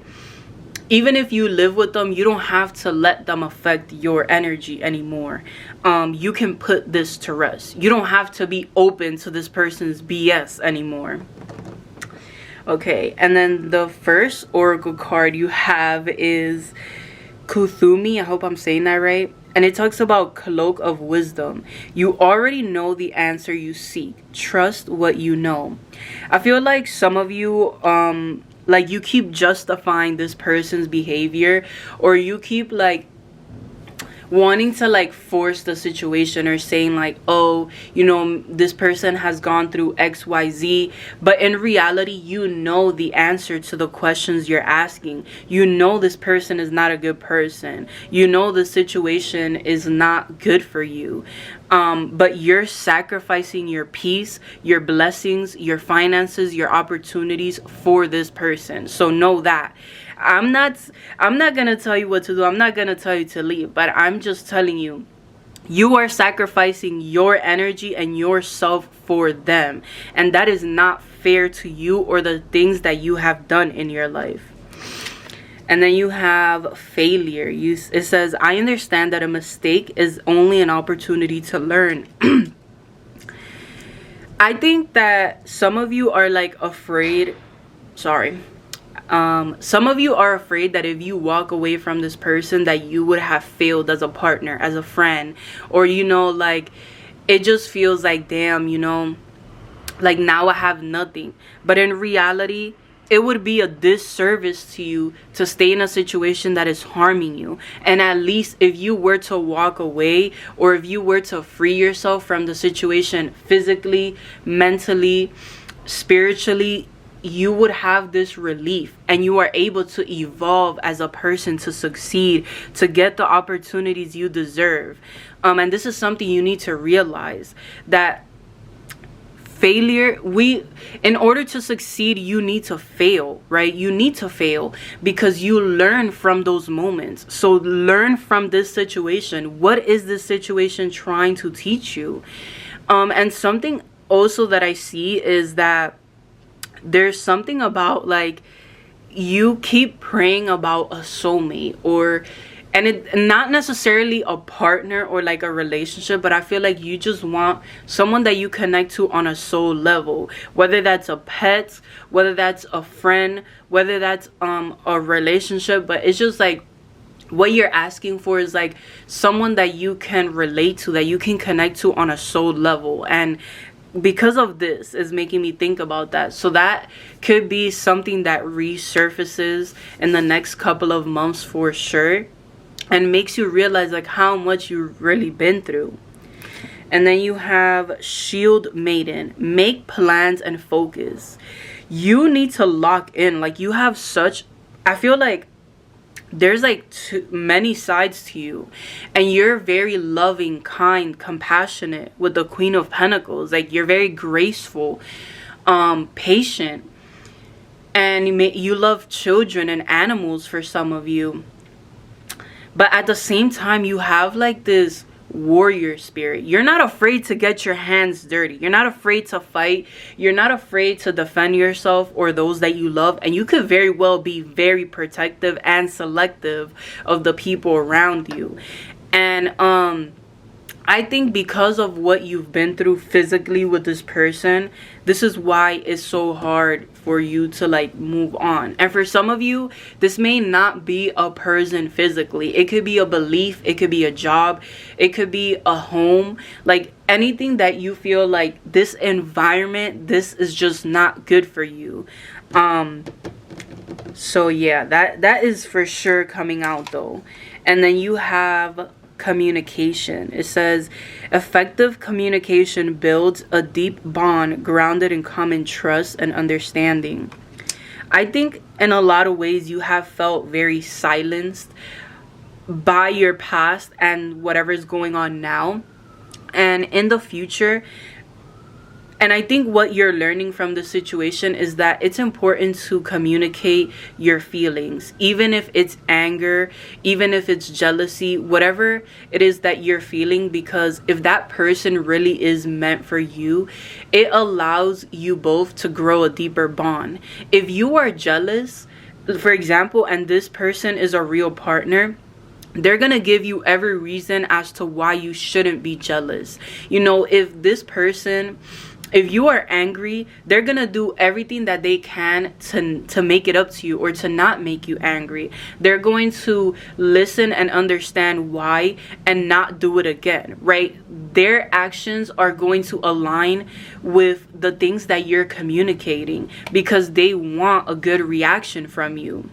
even if you live with them, you don't have to let them affect your energy anymore. You can put this to rest. You don't have to be open to this person's BS anymore. Okay, and then the first oracle card you have is Kuthumi. I hope I'm saying that right. And it talks about Cloak of Wisdom. You already know the answer you seek. Trust what you know. I feel like some of you, like, you keep justifying this person's behavior, or you keep, like, wanting to, like, force the situation, or saying, like, oh, you know, this person has gone through XYZ, but in reality, you know the answer to the questions you're asking. You know this person is not a good person. You know the situation is not good for you. But you're sacrificing your peace, your blessings, your finances, your opportunities for this person. So know that. I'm not gonna tell you what to do. I'm not gonna tell you to leave, but I'm just telling you, you are sacrificing your energy and yourself for them, and that is not fair to you or the things that you have done in your life. And then you have Failure. It says, I understand that a mistake is only an opportunity to learn. I think that some of you are, like, afraid. Some of you are afraid that if you walk away from this person, that you would have failed as a partner, as a friend, or, you know, like, it just feels like, damn, you know, like, now I have nothing. But in reality, it would be a disservice to you to stay in a situation that is harming you. And at least if you were to walk away, or if you were to free yourself from the situation physically, mentally, spiritually, you would have this relief, and you are able to evolve as a person, to succeed, to get the opportunities you deserve. And this is something you need to realize, that failure, in order to succeed, you need to fail, right? You need to fail because you learn from those moments. So learn from this situation. What is this situation trying to teach you? And something also that I see is that there's something about, like, you keep praying about a soulmate, and it not necessarily a partner or like a relationship, but I feel like you just want someone that you connect to on a soul level, whether that's a pet, whether that's a friend, whether that's a relationship. But it's just like, what you're asking for is like someone that you can relate to, that you can connect to on a soul level. And because of this is making me think about that. So that could be something that resurfaces in the next couple of months for sure, and makes you realize like how much you've really been through. And then you have Shield Maiden. Make plans and focus. You need to lock in. Like, you have such, I feel like there's like too many sides to you, and you're very loving, kind, compassionate with the Queen of Pentacles. Like, you're very graceful, patient, and you love children and animals for some of you. But at the same time, you have like this warrior spirit. You're not afraid to get your hands dirty. You're not afraid to fight. You're not afraid to defend yourself or those that you love. And you could very well be very protective and selective of the people around you. And I think because of what you've been through physically with this person, this is why it's so hard for you to like move on. And for some of you, this may not be a person physically. It could be a belief, it could be a job, it could be a home, like anything that you feel like this environment, this is just not good for you. So yeah, that is for sure coming out though. And then you have communication. It says effective communication builds a deep bond grounded in common trust and understanding. I think in a lot of ways you have felt very silenced by your past and whatever is going on now and in the future. And I think what you're learning from the situation is that it's important to communicate your feelings, even if it's anger, even if it's jealousy, whatever it is that you're feeling, because if that person really is meant for you, it allows you both to grow a deeper bond. If you are jealous, for example, and this person is a real partner, they're gonna give you every reason as to why you shouldn't be jealous. You know, if this person, if you are angry, they're gonna do everything that they can to make it up to you or to not make you angry. They're going to listen and understand why and not do it again, right? Their actions are going to align with the things that you're communicating because they want a good reaction from you.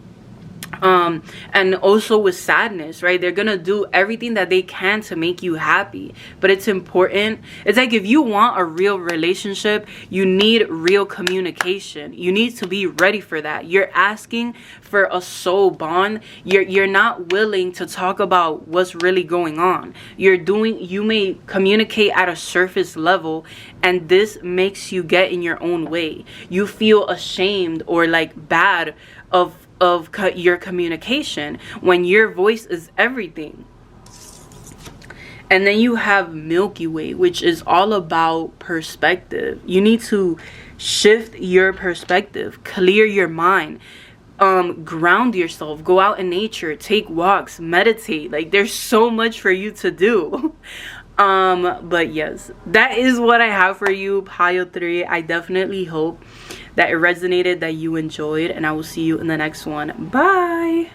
And also with sadness, right? They're gonna do everything that they can to make you happy. But it's important. It's like if you want a real relationship, you need real communication. You need to be ready for that. You're asking for a soul bond. You're not willing to talk about what's really going on. You may communicate at a surface level, and this makes you get in your own way. You feel ashamed or like bad of your communication when your voice is everything. And then you have Milky Way, which is all about perspective. You need to shift your perspective, clear your mind, ground yourself, go out in nature, take walks, meditate. Like, there's so much for you to do. But yes, that is what I have for you, pile 3. I definitely hope that it resonated, that you enjoyed, and I will see you in the next one. Bye.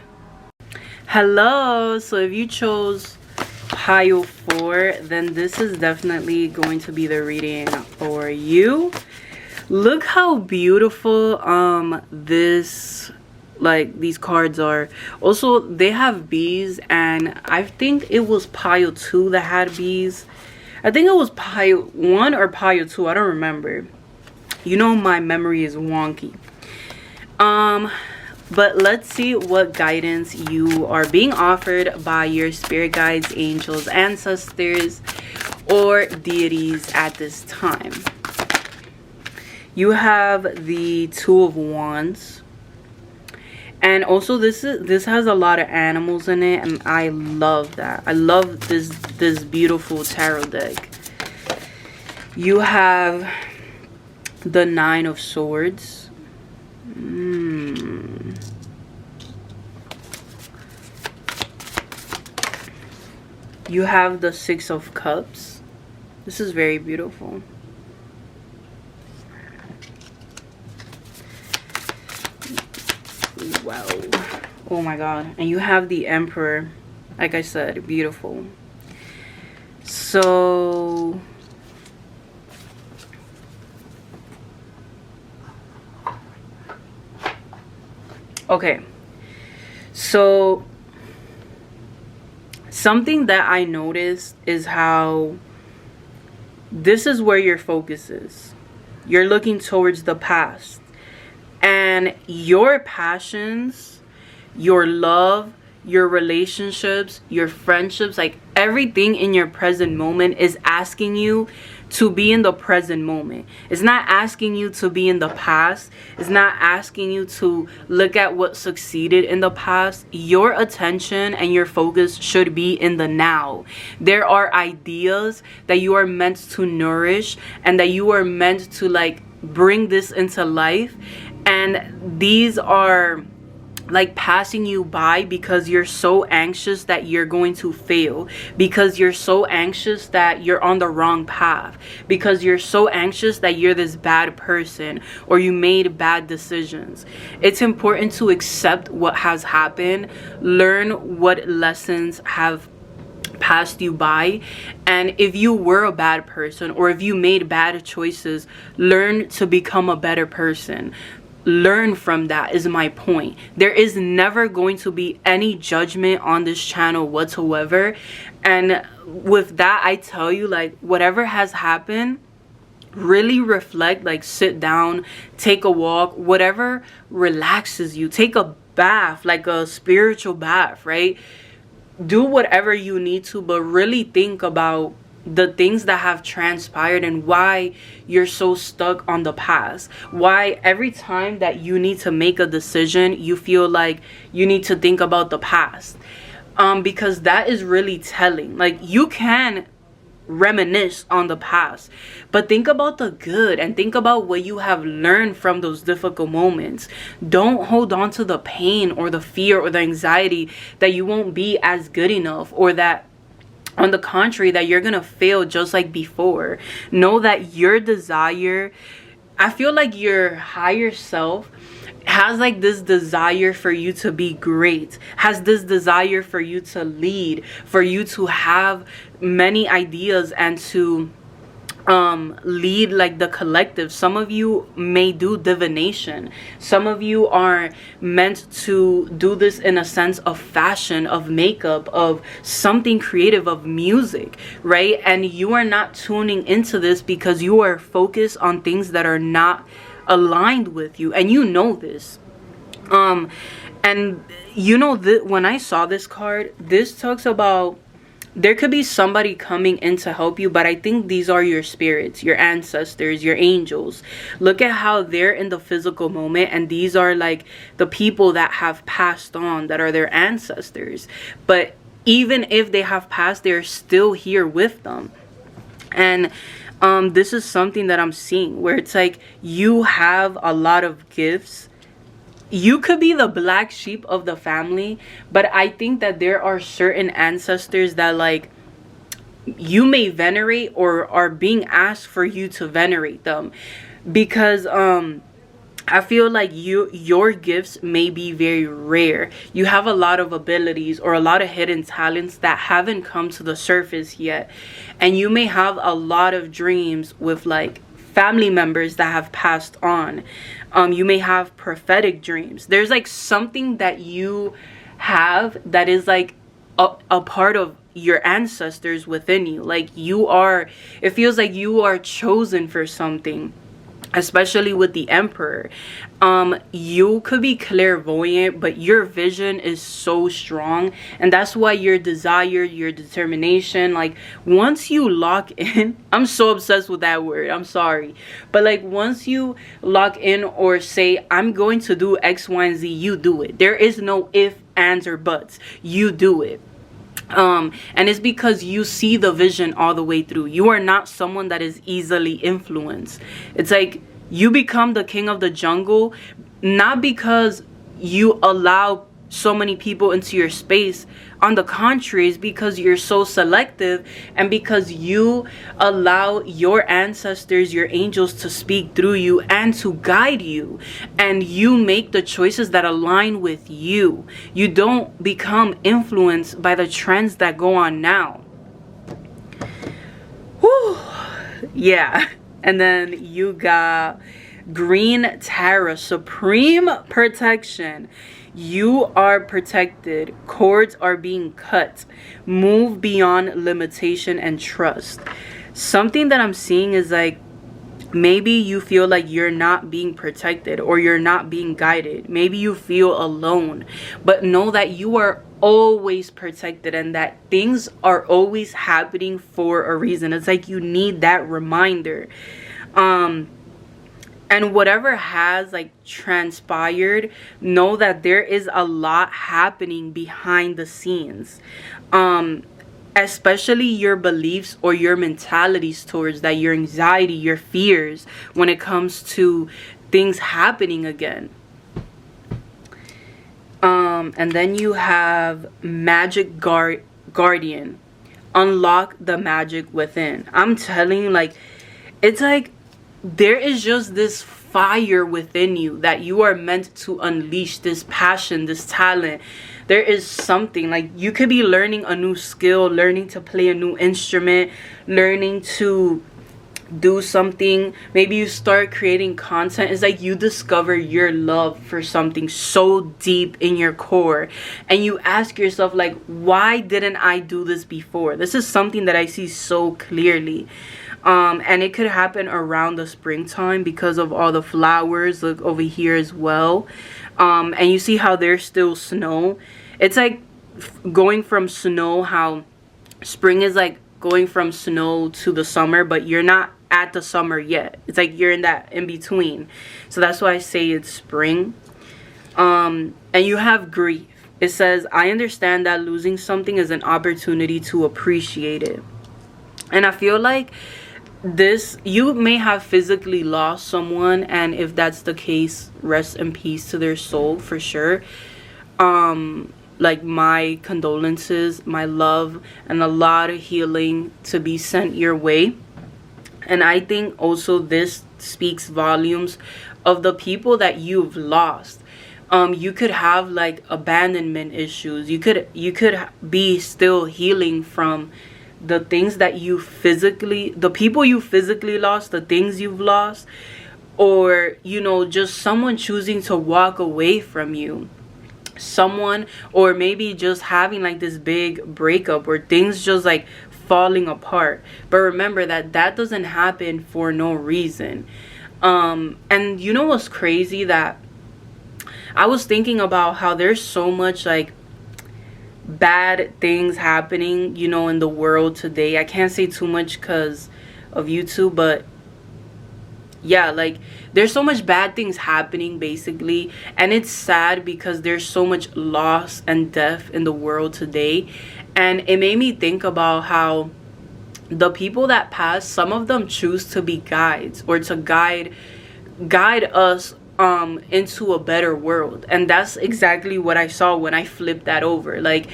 Hello. So if you chose pile 4, then this is definitely going to be the reading for you. Look how beautiful these cards are. Also, they have bees, and I think it was pile 2 that had bees. I think it was pile 1 or pile 2, I don't remember. You know, my memory is wonky. But let's see what guidance you are being offered by your spirit guides, angels, ancestors, or deities at this time. You have the Two of Wands. And also this has a lot of animals in it, and I love that. I love this beautiful tarot deck. You have the Nine of Swords. You have the Six of Cups. This is very beautiful. Wow. Oh my god. And you have the Emperor. Like I said, beautiful. So Okay, so something that I noticed is how this is where your focus is. You're looking towards the past, and your passions, your love, your relationships, your friendships, like everything in your present moment is asking you to be in the present moment. It's not asking you to be in the past. It's not asking you to look at what succeeded in the past. Your attention and your focus should be in the now. There are ideas that you are meant to nourish and that you are meant to like bring this into life, and these are like passing you by because you're so anxious that you're going to fail, because you're so anxious that you're on the wrong path, because you're so anxious that you're this bad person or you made bad decisions. It's important to accept what has happened, learn what lessons have passed you by, and if you were a bad person or if you made bad choices, learn to become a better person. Learn from that is my point. There is never going to be any judgment on this channel whatsoever, and with that I tell you, like, whatever has happened, really reflect, like sit down, take a walk, whatever relaxes you, take a bath, like a spiritual bath, right? Do whatever you need to, but really think about the things that have transpired and why you're so stuck on the past. Why every time that you need to make a decision, you feel like you need to think about the past. Because that is really telling. Like, you can reminisce on the past, but think about the good and think about what you have learned from those difficult moments. Don't hold on to the pain or the fear or the anxiety that you won't be as good enough, or that on the contrary that you're gonna fail just like before. Know that your desire, I feel like your higher self has like this desire for you to be great, has this desire for you to lead, for you to have many ideas and to lead like the collective. Some of you may do divination. Some of you are meant to do this in a sense of fashion, of makeup, of something creative, of music, right? And you are not tuning into this because you are focused on things that are not aligned with you, and you know this. And you know that when I saw this card, this talks about there could be somebody coming in to help you, but I think these are your spirits, your ancestors, your angels. Look at how they're in the physical moment, and these are like the people that have passed on, that are their ancestors. But even if they have passed, they're still here with them. And this is something that I'm seeing where it's like you have a lot of gifts. You could be the black sheep of the family, but I think that there are certain ancestors that like you may venerate or are being asked for you to venerate them, because I feel like your gifts may be very rare. You have a lot of abilities or a lot of hidden talents that haven't come to the surface yet, and you may have a lot of dreams with like family members that have passed on. You may have prophetic dreams. There's like something that you have that is like a part of your ancestors within you. Like you are, it feels like you are chosen for something, especially with the Emperor. You could be clairvoyant, but your vision is so strong, and that's why your desire, your determination, like once you lock in, I'm so obsessed with that word, I'm sorry, but like once you lock in or say I'm going to do X, Y, and Z, you do it. There is no if, ands, or buts. You do it. And it's because you see the vision all the way through. You are not someone that is easily influenced. It's like you become the king of the jungle, not because you allow so many people into your space. On the contrary, it's because you're so selective, and because you allow your ancestors, your angels, to speak through you and to guide you, and you make the choices that align with you. You don't become influenced by the trends that go on now. Whew. Yeah. And then you got Green Tara, Supreme Protection. You are protected. Cords are being cut. Move beyond limitation and trust. Something that I'm seeing is like, maybe you feel like you're not being protected or you're not being guided. Maybe you feel alone. But know that you are always protected and that things are always happening for a reason. It's like you need that reminder. And whatever has like transpired, know that there is a lot happening behind the scenes. Especially your beliefs or your mentalities towards that, your anxiety, your fears when it comes to things happening again. And then you have Magic Guardian. Unlock the magic within. I'm telling you, like, it's like there is just this fire within you that you are meant to unleash, this passion, this talent. There is something, like, you could be learning a new skill, learning to play a new instrument, learning to do something. Maybe you start creating content. It's like you discover your love for something so deep in your core and you ask yourself, like, why didn't I do this before? This is something that I see so clearly. And it could happen around the springtime because of all the flowers. Look over here as well. And you see how there's still snow. It's like going from snow, how spring is like going from snow to the summer, but you're not at the summer yet. It's like you're in that in between. So that's why I say it's spring. And you have grief. It says, I understand that losing something is an opportunity to appreciate it. And I feel like this, you may have physically lost someone, and if that's the case, rest in peace to their soul for sure. Like, my condolences, my love, and a lot of healing to be sent your way. And I think also this speaks volumes of the people that you've lost. You could have like abandonment issues. You could be still healing from the things that you physically, the people you physically lost, the things you've lost, or, you know, just someone choosing to walk away from you. Someone, or maybe just having like this big breakup or things just like falling apart. But remember that that doesn't happen for no reason. And you know what's crazy, that I was thinking about how there's so much like bad things happening, you know, in the world today. I can't say too much because of YouTube, but yeah, like there's so much bad things happening basically, and it's sad because there's so much loss and death in the world today. And it made me think about how the people that pass, some of them choose to be guides or to guide us into a better world. And that's exactly what I saw when I flipped that over. Like,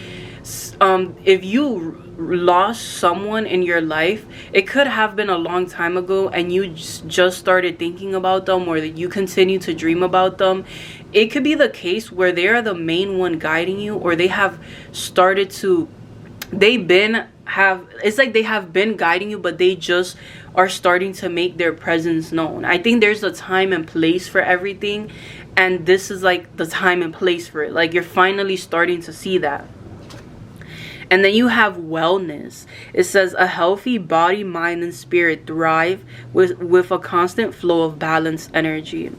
if you lost someone in your life, it could have been a long time ago and you just started thinking about them, or that you continue to dream about them. It could be the case where they are the main one guiding you, or they have started to, it's like they have been guiding you, but they just are starting to make their presence known. I think there's a time and place for everything, and this is like the time and place for it. Like, you're finally starting to see that. And then you have wellness. It says a healthy body, mind, and spirit thrive with a constant flow of balanced energy.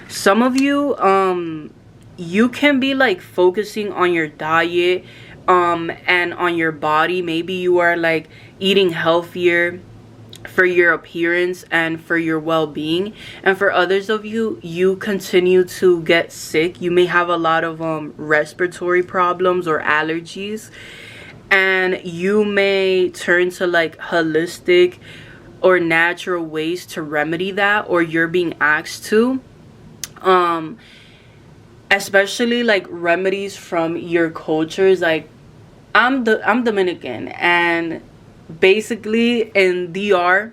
Some of you, you can be like focusing on your diet, and on your body. Maybe you are like eating healthier for your appearance and for your well-being. And for others of you, you continue to get sick. You may have a lot of respiratory problems or allergies, and you may turn to like holistic or natural ways to remedy that, or you're being asked to, especially like remedies from your cultures. Like, I'm Dominican, and basically in DR,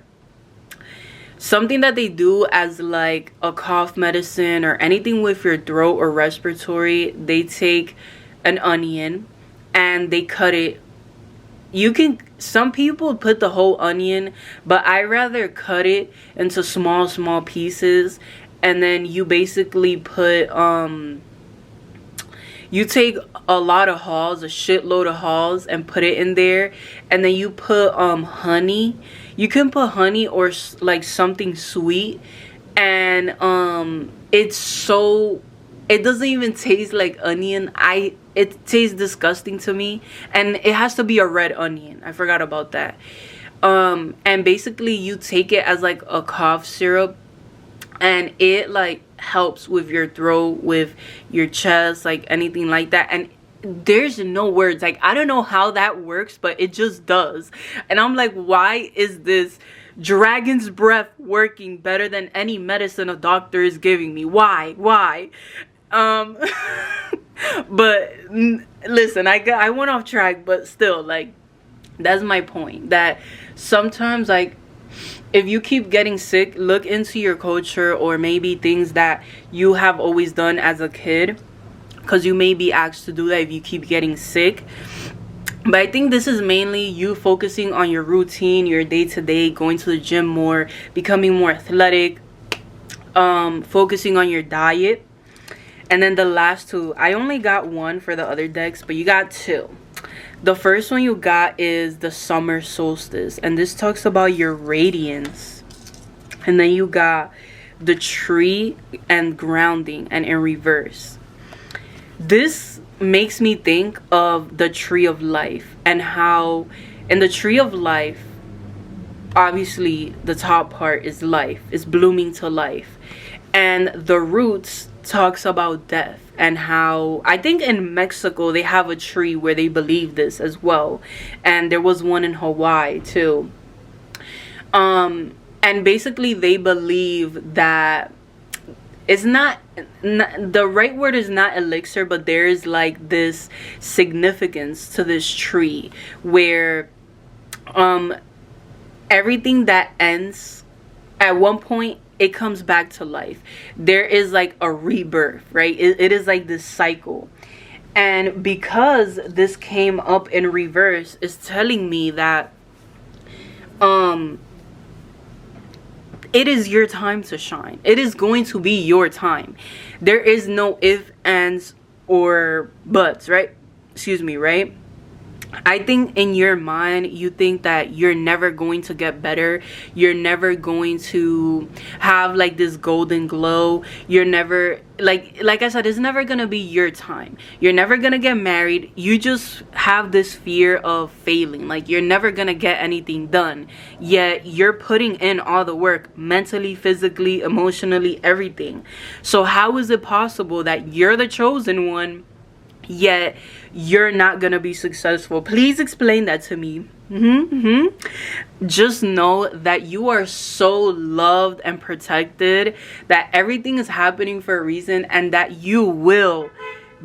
something that they do as like a cough medicine or anything with your throat or respiratory, they take an onion and they cut it. Some people put the whole onion, but I rather cut it into small pieces, and then you basically put You take a lot of hulls, a shitload of hulls, and put it in there, and then you put honey. You can put honey or like something sweet, and it's so, it doesn't even taste like onion. It tastes disgusting to me, and it has to be a red onion. I forgot about that. And basically you take it as like a cough syrup, and it like helps with your throat, with your chest, like anything like that. And there's no words, like I don't know how that works, but it just does. And I'm like, why is this dragon's breath working better than any medicine a doctor is giving me? Why but listen, I went off track, but still, like, that's my point, that sometimes, like, if you keep getting sick, look into your culture, or maybe things that you have always done as a kid, because you may be asked to do that if you keep getting sick. But I think this is mainly you focusing on your routine, your day-to-day, going to the gym more, becoming more athletic, focusing on your diet. And then the last two, I only got one for the other decks, but you got two. The first one you got is the summer solstice, and this talks about your radiance. And then you got the tree and grounding, and in reverse. This makes me think of the tree of life, and how in the tree of life, obviously the top part is life, is blooming to life, and the roots talks about death. And how I think in Mexico they have a tree where they believe this as well, and there was one in Hawaii too. And basically they believe that it's not the right word is not elixir, but there is like this significance to this tree where everything that ends at one point, it comes back to life. There is like a rebirth, right? It is like this cycle. And because this came up in reverse, it's telling me that it is your time to shine. It is going to be your time. There is no ifs, ands, or buts, right? Excuse me, right? I think in your mind, you think that you're never going to get better. You're never going to have like this golden glow. You're never, like I said, it's never going to be your time. You're never going to get married. You just have this fear of failing. Like you're never going to get anything done. Yet you're putting in all the work, mentally, physically, emotionally, everything. So how is it possible that you're the chosen one, yet you're not gonna be successful? Please explain that to me. Just know that you are so loved and protected, that everything is happening for a reason, and that you will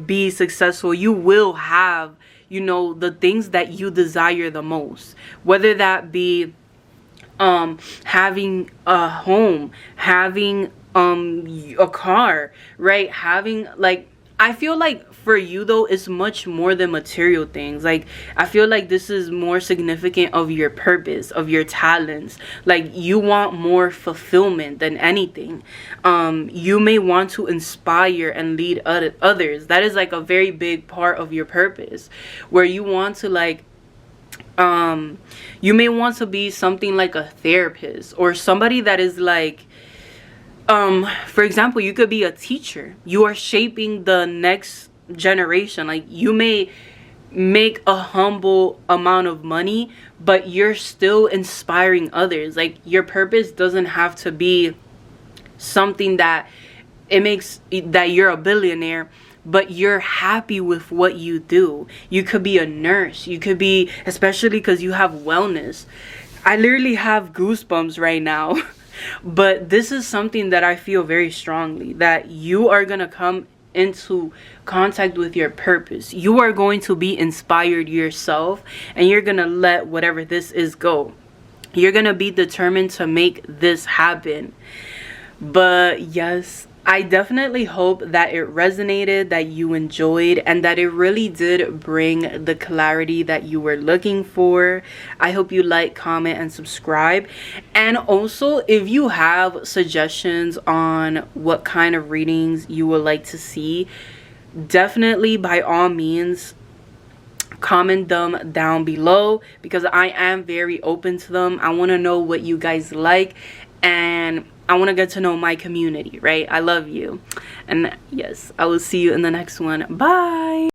be successful. You will have, you know, the things that you desire the most, whether that be having a home, having a car, right? Having, like, I feel like for you though, it's much more than material things. Like I feel like this is more significant of your purpose, of your talents. Like you want more fulfillment than anything. You may want to inspire and lead others. That is like a very big part of your purpose, where you want to like you may want to be something like a therapist, or somebody that is like, for example, you could be a teacher. You are shaping the next generation. Like you may make a humble amount of money, but you're still inspiring others. Like your purpose doesn't have to be something that it makes that you're a billionaire, but you're happy with what you do. You could be a nurse. You could be, especially because you have wellness. I literally have goosebumps right now. But this is something that I feel very strongly, that you are going to come into contact with your purpose. You are going to be inspired yourself, and you're going to let whatever this is go. You're going to be determined to make this happen. But yes, I definitely hope that it resonated, that you enjoyed, and that it really did bring the clarity that you were looking for. I hope you like, comment, and subscribe. And also, if you have suggestions on what kind of readings you would like to see, definitely, by all means, comment them down below, because I am very open to them. I want to know what you guys like, and I want to get to know my community, right? I love you. And yes, I will see you in the next one. Bye.